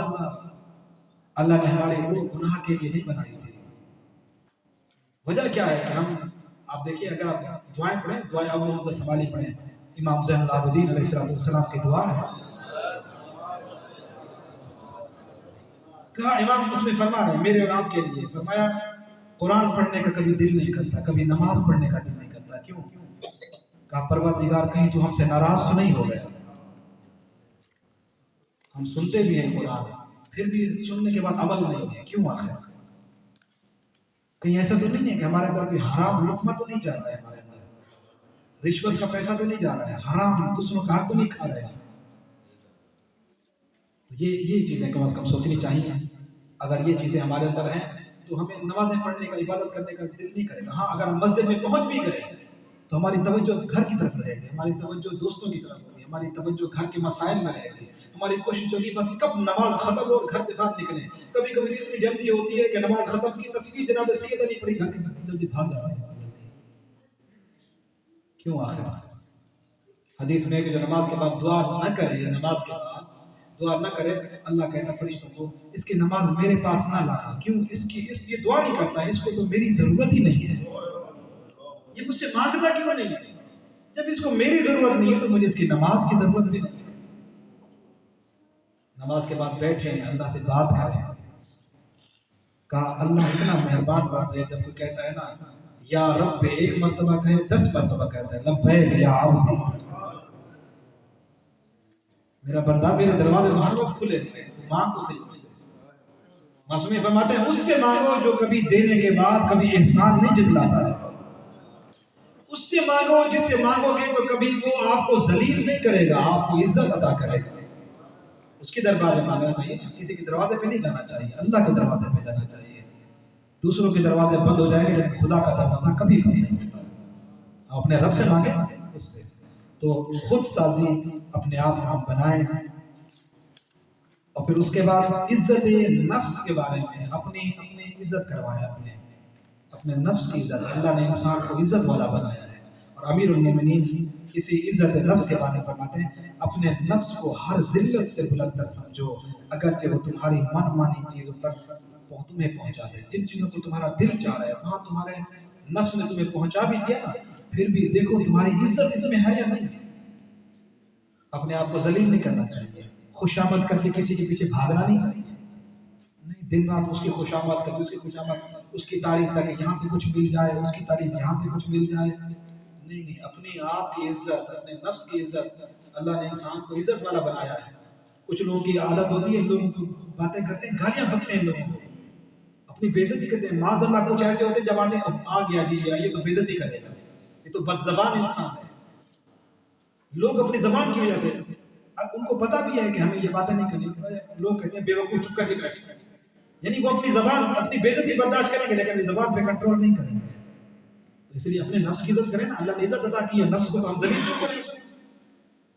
اللہ نے ہماری روح گناہ کے لیے نہیں بنائی تھی. وجہ کیا ہے کہ ہم، آپ دیکھیے اگر آپ دعائیں پڑھیں، دعائیں ابو حمزہ سمالی پڑھیں، امام زین العابدین علیہ السلام کی دعا ہے. کہا امام اس میں فرما رہے ہیں میرے اور آپ کے لیے، فرمایا قرآن پڑھنے کا کبھی دل نہیں کرتا، کبھی نماز پڑھنے کا دل نہیں کرتا. کیوں؟ کہا پروردگار کہیں تو ہم سے ناراض تو نہیں ہو گیا. ہم سنتے بھی ہیں قرآن، پھر بھی سننے کے بعد عمل نہیں ہے. کیوں آخر؟ کہیں ایسا تو نہیں ہے کہ ہمارے اندر کوئی حرام لقمہ تو نہیں جا رہا ہے، ہمارے اندر رشوت کا پیسہ تو نہیں جا رہا ہے، حرام دوسروں کا حق تو نہیں کھا رہے ہیں. یہ چیزیں کم از کم سوچنی چاہیے. اگر یہ چیزیں ہمارے اندر ہیں تو ہمیں نمازیں پڑھنے کا، عبادت کرنے کا دل نہیں کرے گا. ہاں اگر ہم مسجد میں پہنچ بھی گئے تو ہماری توجہ گھر کی طرف رہے گی، ہماری توجہ دوستوں کی طرف ہوگی، ہماری توجہ گھر کے مسائل میں رہے گی. ہماری کوشش ہوگی بس کب نماز ختم ہو اور گھر سے باہر نکلیں. کبھی کبھی اتنی جلدی ہوتی ہے کہ نماز ختم کی تصویر جناب سید علی پڑھی، گھر کے جلدی بھاگ جا رہے ہیں. کیوں آخر؟ حدیث میں کہ جو نماز کے بعد دعا نہ کرے، نماز کے بعد دعا نہ کرے، اللہ کہتا فرشتوں کو اس کی نماز میرے پاس نہ لانا. کیوں؟ یہ دعا نہیں کرتا ہے، اس کو تو میری ضرورت ہی نہیں ہے. یہ مجھ سے مانگتا کیوں نہیں ہے؟ جب اس کو میری ضرورت نہیں ہے تو مجھے اس کی نماز کی ضرورت بھی نہیں ہے. نماز کے بعد بیٹھیں، اللہ سے بات کریں. کہا اللہ اتنا مہربان رب ہے، جب کوئی کہتا ہے نا یا رب ایک مرتبہ کہے 10 مرتبہ کہتا ہے لبیک یا عبدی. میرا بندہ میرے دروازے تو ہر وقت کھلے ہیں، مانگ تو صحیح مجھ سے. معصوم فرماتے ہیں اس سے مانگو جو کبھی دینے کے بعد کبھی احسان نہیں جتلاتا ہے. اس سے مانگو جس سے مانگو گے تو کبھی وہ آپ کو ذلیل نہیں کرے گا، آپ کو عزت عطا کرے گا. اس کے دربار میں مانگنا چاہیے نا، کسی کے دروازے پہ نہیں جانا چاہیے، اللہ کے دروازے پہ جانا چاہیے. دوسروں کے دروازے بند ہو جائیں گے لیکن خدا کا دروازہ کبھی بند نہیں ہوتا. آپ اپنے رب سے مانگیں اس سے. تو خود سازی اپنے آپ میں ہم بنائیں. اور پھر اس کے بعد عزت نفس کے بارے میں اپنی عزت کروائیں. اپنے نفس کی عزت. اللہ نے انسان کو عزت والا بنایا ہے، اور امیر المومنین اسی عزت نفس کے بارے میں فرماتے ہیں اپنے نفس کو ہر ذلت سے بلند تر سمجھو، اگرچہ وہ تمہاری من مانی چیزوں تک تمہیں پہنچا دے. جن چیزوں کو تمہارا دل چاہ رہا ہے وہاں تمہارے نفس نے تمہیں پہنچا بھی دیا نا، پھر بھی دیکھو تمہاری عزت اس میں ہے یا نہیں. اپنے آپ کو ذلیل نہیں کرنا چاہیے. خوشامد کر کے کسی کے پیچھے بھاگنا نہیں چاہیے. نہیں دن رات اس کی خوشامد کر کے، اس کی خوشامد، اس کی تعریف تک یہاں سے کچھ مل جائے، اس کی تعریف یہاں سے کچھ مل جائے. نہیں، اپنے آپ کی عزت، اپنے نفس کی عزت. اللہ نے انسان کو عزت والا بنایا ہے. کچھ لوگوں کی عادت ہوتی ہے، لوگوں کو باتیں کرتے ہیں، گالیاں بکتے ہیں لوگوں کو، اپنی بے عزتی کرتے ہیں. معاذ اللہ کچھ ایسے ہوتے ہیں جب آتے ہیں آ گیا جی یہ تو بے عزتی کرے گا، یہ تو بد زبان انسان ہے. لوگ اپنی زبان کی وجہ سے، اب ان کو پتا بھی ہے کہ ہمیں یہ باتیں نہیں کرنی. لوگ کہتے ہیں بے وقوف چپ کر کے بیٹھے، یعنی وہ اپنی زبان، اپنی بے عزتی برداشت کریں گے لیکن اپنی زبان پہ کنٹرول نہیں کریں گے. تو اس لیے اپنے نفس کی عزت کریں نا. اللہ نے عزت عطا کی ہے، نفس کو تو ہم ذلیل کیوں کریں.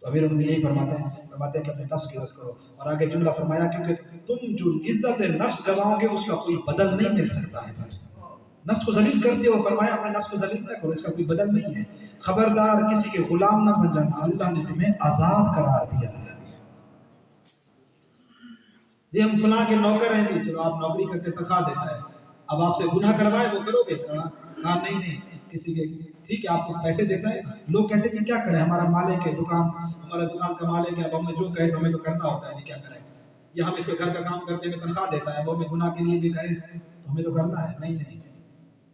تو امیر انہوں نے یہی فرماتے ہیں کہ اپنے نفس کی عزت کرو. اور آگے جملہ فرمایا کیونکہ تم جو عزت نفس گواؤ گے اس کا کوئی بدل نہیں مل سکتا ہے. نفس کو ذلیل کرتے ہو، فرمایا اپنے نفس کو ذلیل نہ کرو، اس کا کوئی بدل نہیں ہے. خبردار کسی کے غلام نہ بن جانا، اللہ نے تمہیں آزاد قرار دیا ہے. یہ ہم فلاں کے نوکر ہیں جی، چلو آپ نوکری کرتے تنخواہ دیتا ہے، اب آپ سے گناہ کروائے وہ کرو گے؟ کہا نہیں کسی کے، ٹھیک ہے آپ کو پیسے دیتا ہے. لوگ کہتے ہیں کہ کیا کریں، ہمارا مالک ہے دکان، ہمارا دکان کا مالک ہے، اب ہمیں جو کہے تو ہمیں تو کرنا ہوتا ہے، نہیں کیا کریں. یا ہم اس کے گھر کا کام کرتے ہیں، ہمیں تنخواہ دیتا ہے، اب ہمیں گناہ کے لیے بھی کہے تو ہمیں تو کرنا ہے. نہیں،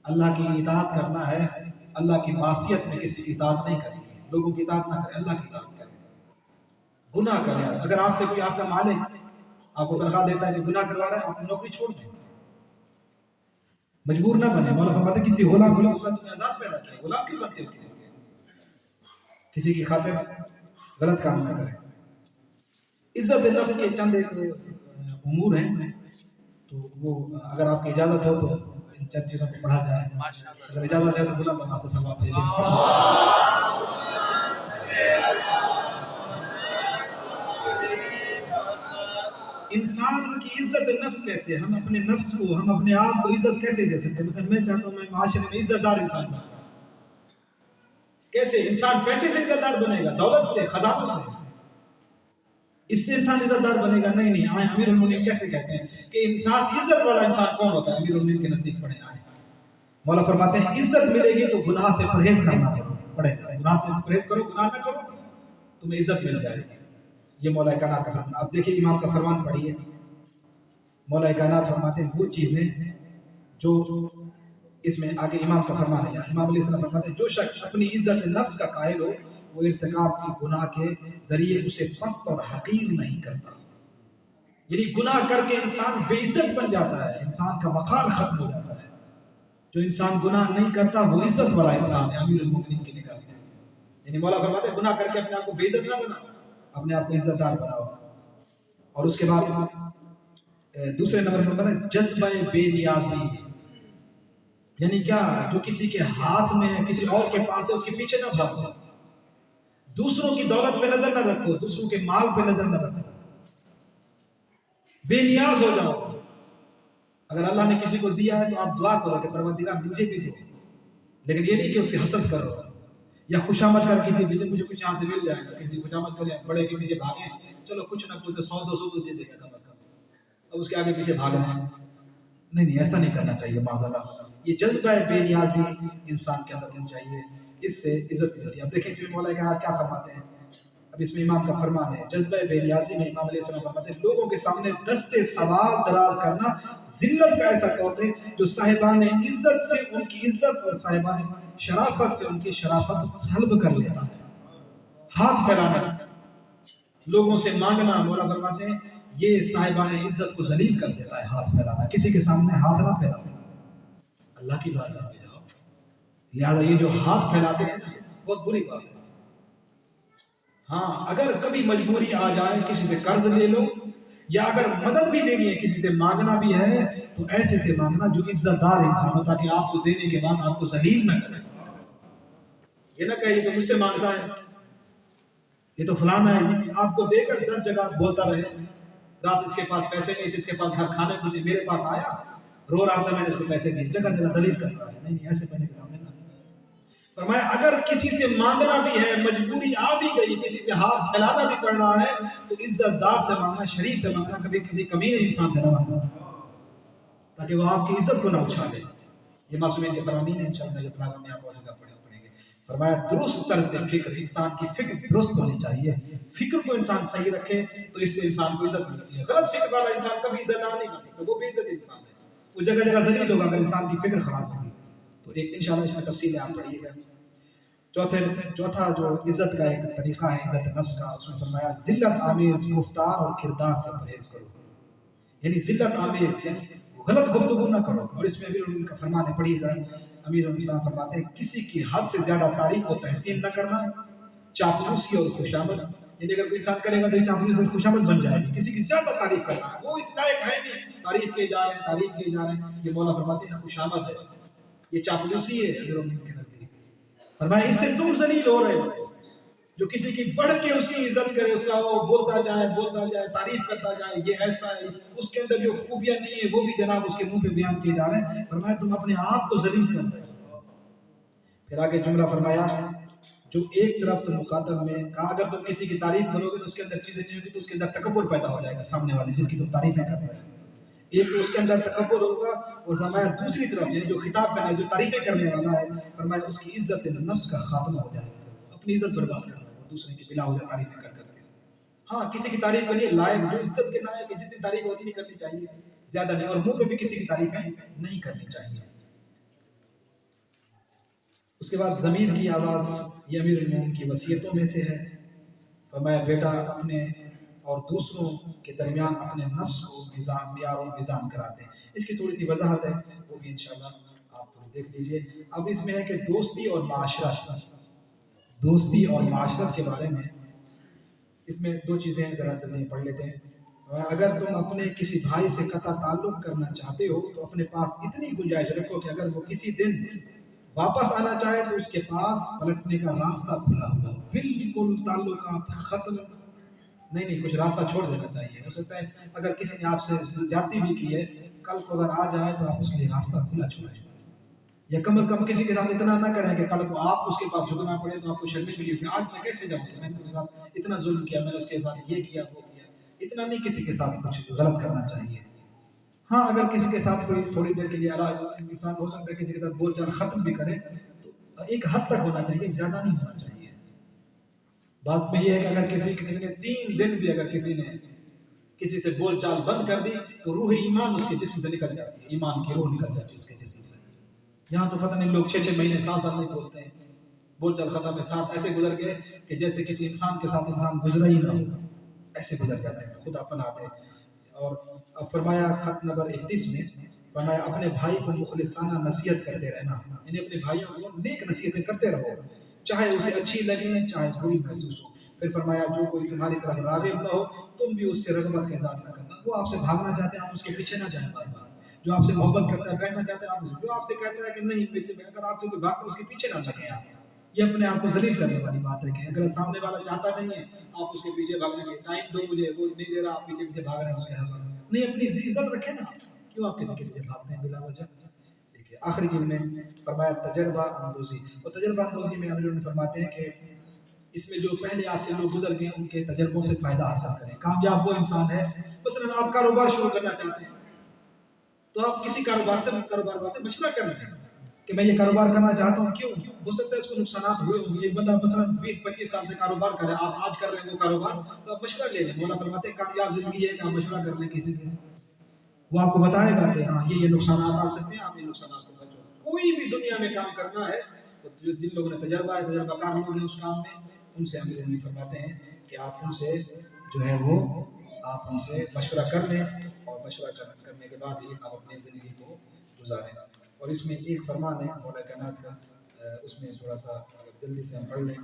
اللہ کی اطاعت کرنا ہے، اللہ کی معصیت میں کسی کی اطاعت نہیں کرنی ہے، لوگوں کی اطاعت نہ کریں، اللہ کی اطاعت کریں، گناہ کریں۔ اگر آپ سے کوئی آپ کا مالک آپ کو تنخواہ دیتا ہے کہ گناہ کروا رہا ہے، آپ نوکری چھوڑ دیں، مجبور نہ بنے۔ مولا فرماتے ہیں کسی غلام کو اللہ تمہیں آزاد پیدا کیا، غلام کیوں بنتے ہو؟ کسی کی خاطر غلط کام نہ کریں۔ عزت نفس کے چند ایک امور ہیں، تو وہ اگر آپ کی اجازت ہو تو ان چند چیزوں کو پڑھا جائے، اگر اجازت ہے تو بلند آواز سے ثواب دے دیں۔ انسان کی عزت نفس کیسے، ہم اپنے نفس کو، ہم اپنے آپ کو عزت کیسے دے سکتے ہیں؟ مثلا میں چاہتا ہوں میں معاشرے میں عزت دار انسان بنوں، کیسے؟ انسان پیسے سے عزت دار بنے گا، دولت سے، خزانوں سے، اس سے انسان عزت دار بنے گا؟ نہیں نہیں۔ آئیں امیر المومنین کیسے کہتے ہیں کہ انسان عزت والا انسان کون ہوتا ہے؟ امیر المومنین کے نزدیک پڑھیں، آئیں مولا فرماتے ہیں عزت ملے گی تو گناہ سے پرہیز کرنا پڑے گا، گناہ سے پرہیز کرو، گناہ نہ کرو، تمہیں عزت مل جائے گی۔ یہ مولا کائنات کا فرمان۔ اب دیکھیے امام کا فرمان پڑھیے، مولا کائنات فرماتے ہیں وہ چیزیں جو اس میں آگے امام کا فرمان ہے، امام علیہ السلام فرماتے ہیں جو شخص اپنی عزت نفس کا قائل ہو وہ ارتکاب کی گناہ کے ذریعے اسے پست اور حقیر نہیں کرتا، یعنی گناہ کر کے انسان بے عزت بن جاتا ہے، انسان کا وقار ختم ہو جاتا ہے۔ جو انسان گناہ نہیں کرتا وہ عزت والا انسان ہے امیر المومنین کی نگاہ میں۔ یعنی مولا فرماتے ہیں گناہ کر کے اپنے آپ کو بے عزت نہ بناؤ، اپنے آپ کو عزت دار بناؤ۔ اور اس کے بعد دوسرے نمبر پر بتا جذبہ بے نیازی، یعنی کیا؟ جو کسی کے ہاتھ میں ہے، کسی اور کے پاس ہے، اس کے پیچھے نہ بھاگو، دوسروں کی دولت پہ نظر نہ رکھو، دوسروں کے مال پہ نظر نہ رکھو، بے نیاز ہو جاؤ۔ اگر اللہ نے کسی کو دیا ہے تو آپ دعا کرو کہ پروردگار مجھے بھی دو، لیکن یہ نہیں کہ اس کی حسد کرو یا خوشامد کر کسی بھی مجھے کچھ یہاں سے مل جائے گا، کسی خوشامد کریں، بڑے کے پیچھے بھاگیں، چلو کچھ نہ کچھ تو 100-200 تو دے دے گا کم از کم، اب اس کے آگے پیچھے بھاگ رہے ہیں۔ نہیں ایسا نہیں کرنا چاہیے معاذاللہ۔ یہ جذبہ بے نیازی انسان کے اندر ہونی چاہیے، اس سے عزت ملتی ہے۔ اب دیکھیں اس میں مولا کائنات کیا فرماتے ہیں، اب اس میں امام کا فرمان ہے جذبہ بے نیازی میں امام علیہ السلام فرماتے ہیں لوگوں کے سامنے دستے سوال دراز کرنا ذلت کا ایسا طور ہے جو صاحبان عزت سے ان کی عزت اور صاحبان شرافت سے ان کی شرافت سلب کر لیتا ہے۔ ہاتھ پھیلانا، لوگوں سے مانگنا، مولا فرماتے ہیں یہ صاحبان عزت کو ذلیل کر دیتا ہے۔ ہاتھ پھیلانا، کسی کے سامنے ہاتھ نہ پھیلاؤ، اللہ کی بارگاہ میں جاؤ۔ لہذا یہ جو ہاتھ پھیلاتے ہیں نا بہت بری بات ہے۔ ہاں اگر کبھی مجبوری آ جائے کسی سے قرض لے لو، یا اگر مدد بھی لینی ہے کسی سے مانگنا بھی ہے تو ایسے سے مانگنا جو عزت دار انسان ہو، تاکہ آپ کو دینے کے بعد آپ کو ذلیل نہ کرے۔ یہ نہ کہے یہ تو مجھ سے مانگتا ہے، یہ تو فلانا ہے، آپ کو دے کر 10 جگہ بولتا رہے رات اس کے پاس پیسے نہیں تھے، اس کے پاس گھر کھانے مجھے میرے پاس آیا رو رہا تھا میں نے اس کو پیسے دیے، جگہ جگہ ذلیل کر رہا ہے۔ نہیں ایسے بنے گا نہیں۔ فرمایا اگر کسی سے مانگنا بھی ہے، مجبوری آ بھی گئی، کسی سے ہاتھ پھیلانا بھی پڑ رہا ہے تو عزت دار سے مانگنا، شریف سے مانگنا، کبھی کسی کمینے انسان سے نہ مانگنا، تاکہ وہ آپ کی عزت کو نہ اچھالے۔ یہ معصومین کے فرامین ہیں، انشاءاللہ جب لاگا میں آپ کو پڑھیں گے۔ فرمایا درست طرز فکر، انسان کی فکر درست ہونی چاہیے، فکر کو انسان صحیح رکھے تو اس سے انسان کو عزت ملتی ہے۔ غلط فکر والا انسان کبھی عزت دار نہیں بن سکتا، وہ بے عزت انسان ہے، وہ جگہ جگہ ذلیل ہوگا اگر انسان کی فکر خراب ہوگی۔ تو ایک انشاءاللہ اس میں تفصیل ہے، آپ پڑھیے گا۔ چوتھا جو عزت کا ایک طریقہ ہے عزت نفس کا، اس میں فرمایا ذلت آمیز گفتار اور کردار سے پرہیز کرو، یعنی ذلت آمیز یعنی غلط گفتگو نہ کرو۔ اور اس میں امیر المومنین کا فرمان ہے، پڑھیے ذرا، امیر المومنین فرماتے ہیں کسی کی حد سے زیادہ تعریف و تحسین نہ کرنا، چاپلوسی اور خوشامد، یعنی اگر کوئی انسان کرے گا تو چاپلوسی اور خوشامد بن جائے گی، کسی کی زیادہ تعریف کرنا ہے، وہ اس لائق ہے نہیں، تعریف کیے جا رہے ہیں، تعریف کیے جا رہے ہیں، یہ مولا فرماتے ہیں خوشامد ہے، یہ چاپلوسی ہے امیر المومنین کے نزدیک۔ فرمایا اس سے تم ذلیل ہو رہے ہو، جو کسی کی بڑھ کے اس کی عزت کرے، اس کا وہ بولتا جائے تعریف کرتا جائے، یہ ایسا ہے، اس کے اندر جو خوبیاں نہیں ہیں وہ بھی جناب اس کے منہ پہ بیان کیے جا رہے ہیں۔ فرمایا تم اپنے آپ کو ذلیل کر رہے ہو۔ پھر آگے جملہ فرمایا جو ایک طرف تم مخاطب میں کہا اگر تم کسی کی تعریف کرو گے تو اس کے اندر چیزیں نہیں ہوگی تو اس کے اندر تکبر پیدا ہو جائے گا، سامنے والے جس کی تم تعریف نہیں کر رہے ہیں، ایک تو اس کے اندر تکبر ہوگا، اور فرمایا دوسری طرف یعنی جو خطاب کرنا ہے، جو تعریفیں کرنے والا ہے، فرمایا اس کی عزت نفس کا خاتمہ ہو جائے گا، اپنی عزت برباد کرنا ہے وہ دوسرے کی بلا وجہ تعریفیں کر کے۔ ہاں کسی کی تعریف کرنی لائق، جو عزت کے لائق ہے، جتنی تعریف ہوتی نہیں کرنی چاہیے، زیادہ نہیں، اور منہ پہ بھی کسی کی تعریفیں نہیں کرنی چاہیے۔ اس کے بعد ضمیر کی آواز، یہ امیر المومنین کی وصیتوں میں سے ہے۔ فرمایا بیٹا اپنے اور دوسروں کے درمیان اپنے نفس کو معیار و میزان کرا دیں۔ اس کی تھوڑی سی وضاحت ہے، وہ بھی انشاءاللہ آپ دیکھ لیجئے۔ اب اس میں ہے کہ دوستی اور معاشرت، دوستی اور معاشرت کے بارے میں اس میں دو چیزیں ذرا جلدی پڑھ لیتے ہیں۔ اگر تم اپنے کسی بھائی سے قطع تعلق کرنا چاہتے ہو تو اپنے پاس اتنی گنجائش رکھو کہ اگر وہ کسی دن واپس آنا چاہے تو اس کے پاس پلٹنے کا راستہ کھلا ہوا ہو۔ بالکل تعلقات ختم نہیں، کچھ راستہ چھوڑ دینا چاہیے۔ ہو سکتا ہے اگر کسی نے آپ سے زیادتی بھی کی ہے، کل کو اگر آ جائے تو آپ اس کے لیے راستہ کھلا چھوڑیں، یا کم از کم کسی کے ساتھ اتنا نہ کریں کہ کل کو آپ اس کے پاس جھکنا پڑے تو آپ کو شرمندگی ہو کہ آج میں کیسے جاؤں کہ میں نے اس کے ساتھ اتنا ظلم کیا، میں نے اس کے ساتھ یہ کیا وہ کیا۔ اتنا نہیں کسی کے ساتھ کچھ غلط کرنا چاہیے۔ ہاں اگر کسی کے ساتھ کوئی تھوڑی دیر کے لیے انسان ہو سکتا ہے کسی کے ساتھ بول چال ختم بھی کرے تو ایک حد تک ہونا چاہیے، زیادہ نہیں ہونا چاہیے۔ بات میں یہ ہے کہ اگر کسی نے 3 دن بھی اگر کسی نے کسی سے بول چال بند کر دی تو روح ایمان اس کے جسم سے نکل جاتی ہے، ایمان کی روح نکل جاتی ہے اس کے جسم سے۔ یہاں تو پتہ نہیں لوگ 6 مہینے سال نہیں بولتے ہیں، بول چال ختم ہے، ساتھ ایسے گزر گئے کہ جیسے کسی انسان کے ساتھ انسان گزرا ہی نہ ہو، ایسے گزر جاتے ہیں، خدا پناہ دے۔ اور اب فرمایا خط نمبر 31 میں فرمایا اپنے بھائی کو مخلصانہ نصیحت کرتے رہنا، یعنی اپنے بھائیوں کو نیک نصیحتیں کرتے رہو، چاہے اسے اچھی لگیں چاہے بری محسوس ہو۔ پھر فرمایا جو کوئی تمہاری طرف راغب نہ ہو تم بھی اس سے رغبت کا اظہار نہ کرنا۔ وہ آپ سے بھاگنا چاہتے ہیں آپ اس کے پیچھے نہ جائیں بار بار، جو آپ سے محبت کرتا ہے بیٹھنا چاہتا ہے آپ، جو آپ سے کہتا ہے کہ نہیں مجھ سے اگر آپ سے کوئی بھاگتا ہے اس کے پیچھے نہ لگیں آپ۔ یہ اپنے آپ کو ذلیل کرنے والی بات ہے کہ اگر سامنے والا چاہتا نہیں ہے آپ اس کے پیچھے بھاگنے کے ٹائم دو مجھے، وہ نہیں دے رہا آپ پیچھے پیچھے بھاگ رہے ہیں اس کے حق نہیں، اپنی عزت رکھیں نا، کیوں آپ کسی کے پیچھے بھاگتے ہیں بلا وجہ۔ دیکھیے آخری چیز میں فرمایا تجربہ اندوزی، اور تجربہ اندوزی میں امیر فرماتے ہیں کہ اس میں جو پہلے آپ سے لوگ گزر گئے ان کے تجربوں سے فائدہ حاصل کریں۔ کامیاب وہ انسان ہے مثلا آپ کاروبار شروع کرنا چاہتے ہیں تو آپ کسی کاروبار سے مشورہ کر لیں کہ میں یہ کاروبار کرنا چاہتا ہوں، کیوں ہو سکتا ہے اس کو نقصانات ہوئے ہوں گے۔ ایک بندہ مثلا 20-25 سال سے کاروبار کرے، آپ آج کر رہے ہیں وہ کاروبار، تو آپ مشورہ لے لیں۔ مولا فرماتے ہیں کامیاب زندگی ہے کہ آپ مشورہ کر لیں کسی سے، وہ آپ کو بتائے گا کہ ہاں یہ نقصانات آ سکتے ہیں، آپ یہ نقصانات سے بچو۔ کوئی بھی دنیا میں کام کرنا ہے تو جن لوگوں نے تجربہ ہے، تجربہ کار لوگ ہیں اس کام میں، ان سے امیر المومنین فرماتے ہیں کہ آپ ان سے جو ہے وہ آپ ان سے مشورہ کر لیں، اور مشورہ کرنے کے بعد ہی آپ اپنی زندگی کو گزاریں۔ اور اس میں ایک فرمان ہے مولا کائنات کا، اس میں تھوڑا سا اگر جلدی سے ہم پڑھ لیں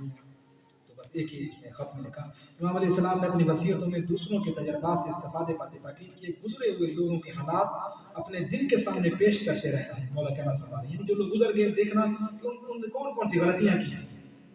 تو بس ایک ہی اس میں خط میں لکھا، امام علیہ السلام نے اپنی وصیتوں میں دوسروں کے تجربات سے استفادے پاتے تاکید کہ گزرے ہوئے لوگوں کے حالات اپنے دل کے سامنے پیش کرتے رہنا۔ مولا کائنات فرما رہے ہیں یعنی جو لوگ گزر گئے دیکھنا کہ انہوں نے کون کون سی غلطیاں کی ہیں،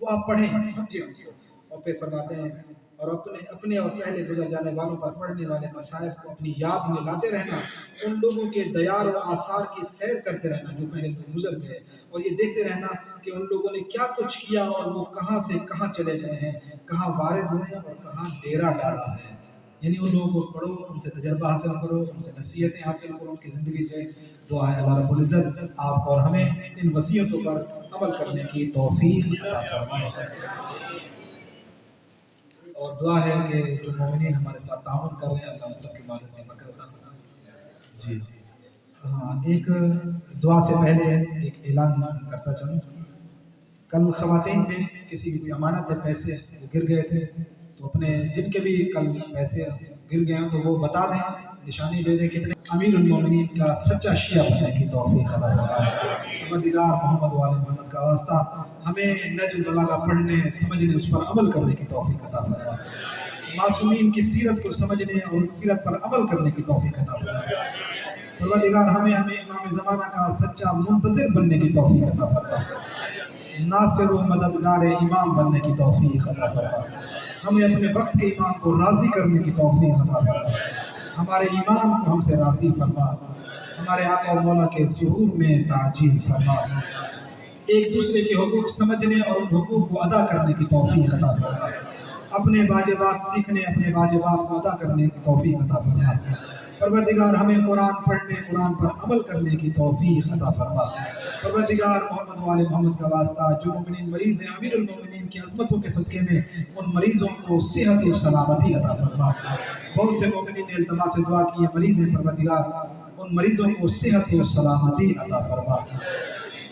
وہ آپ پڑھیں سمجھیں ان کو۔ اور پھر فرماتے ہیں اور اپنے اور پہلے گزر جانے والوں پر پڑھنے والے مصائب کو اپنی یاد میں لاتے رہنا، ان لوگوں کے دیار و آثار کی سیر کرتے رہنا جو پہلے لوگ گزر گئے، اور یہ دیکھتے رہنا کہ ان لوگوں نے کیا کچھ کیا اور وہ کہاں سے کہاں چلے گئے ہیں، کہاں وارد ہوئے ہیں اور کہاں ڈیرا ڈالا ہے۔ یعنی ان لوگوں کو پڑھو، ان سے تجربہ حاصل کرو، ان سے نصیحتیں حاصل کرو، ان کی زندگی سے۔ دعا ہے اللہ رب العزت آپ اور ہمیں ان وصیتوں پر عمل کرنے کی توفیق عطا فرمائے، اور دعا ہے کہ جو مومنین ہمارے ساتھ تعاون کر رہے ہیں اللہ ان سب کی مدد میں برکت عطا فرمائے۔ جی ہاں، ایک دعا سے پہلے ایک اعلان کرتا چلوں۔ کل خواتین میں کسی کی امانت ہے، پیسے وہ گر گئے تھے، تو اپنے جن کے بھی کل پیسے گر گئے ہیں تو وہ بتا دیں، نشانی دے دیں کتنے۔ امیر المومنین کا سچا شیعہ بننے کی توفیق عطا فرمائے۔ پروردگار محمد و آل محمد کا واسطہ ہمیں نہج البلاغہ پڑھنے سمجھنے اس پر عمل کرنے کی توفیق عطا فرمائے، معصومین کی سیرت کو سمجھنے اور سیرت پر عمل کرنے کی توفیق عطا فرمائے۔ پروردگار ہمیں امام زمانہ کا سچا منتظر بننے کی توفیق عطا فرمائے، ناصر و مددگار امام بننے کی توفیق عطا فرمائے، ہمیں اپنے وقت کے امام کو راضی کرنے کی توفیق عطا فرمائے، ہمارے امام کو ہم سے راضی فرما، ہمارے آقا و مولا کے ظہور میں تعجیل فرما، ایک دوسرے کے حقوق سمجھنے اور ان حقوق کو ادا کرنے کی توفیق عطا فرما، اپنے واجبات سیکھنے اپنے واجبات کو ادا کرنے کی توفیق عطا فرما۔ پروردگار ہمیں قرآن پڑھنے قرآن پر عمل کرنے کی توفیق عطا فرما۔ پروردگار محمد و آل محمد کا واسطہ جو مومنین مریض ہیں امیر المومنین کی عظمتوں کے صدقے میں ان مریضوں کو صحت و سلامتی عطا فرما۔ بہت سے مومنین نے التماس سے دعا کی ہے، مریض ہیں، پروردگار ان مریضوں کو صحت و سلامتی عطا فرما۔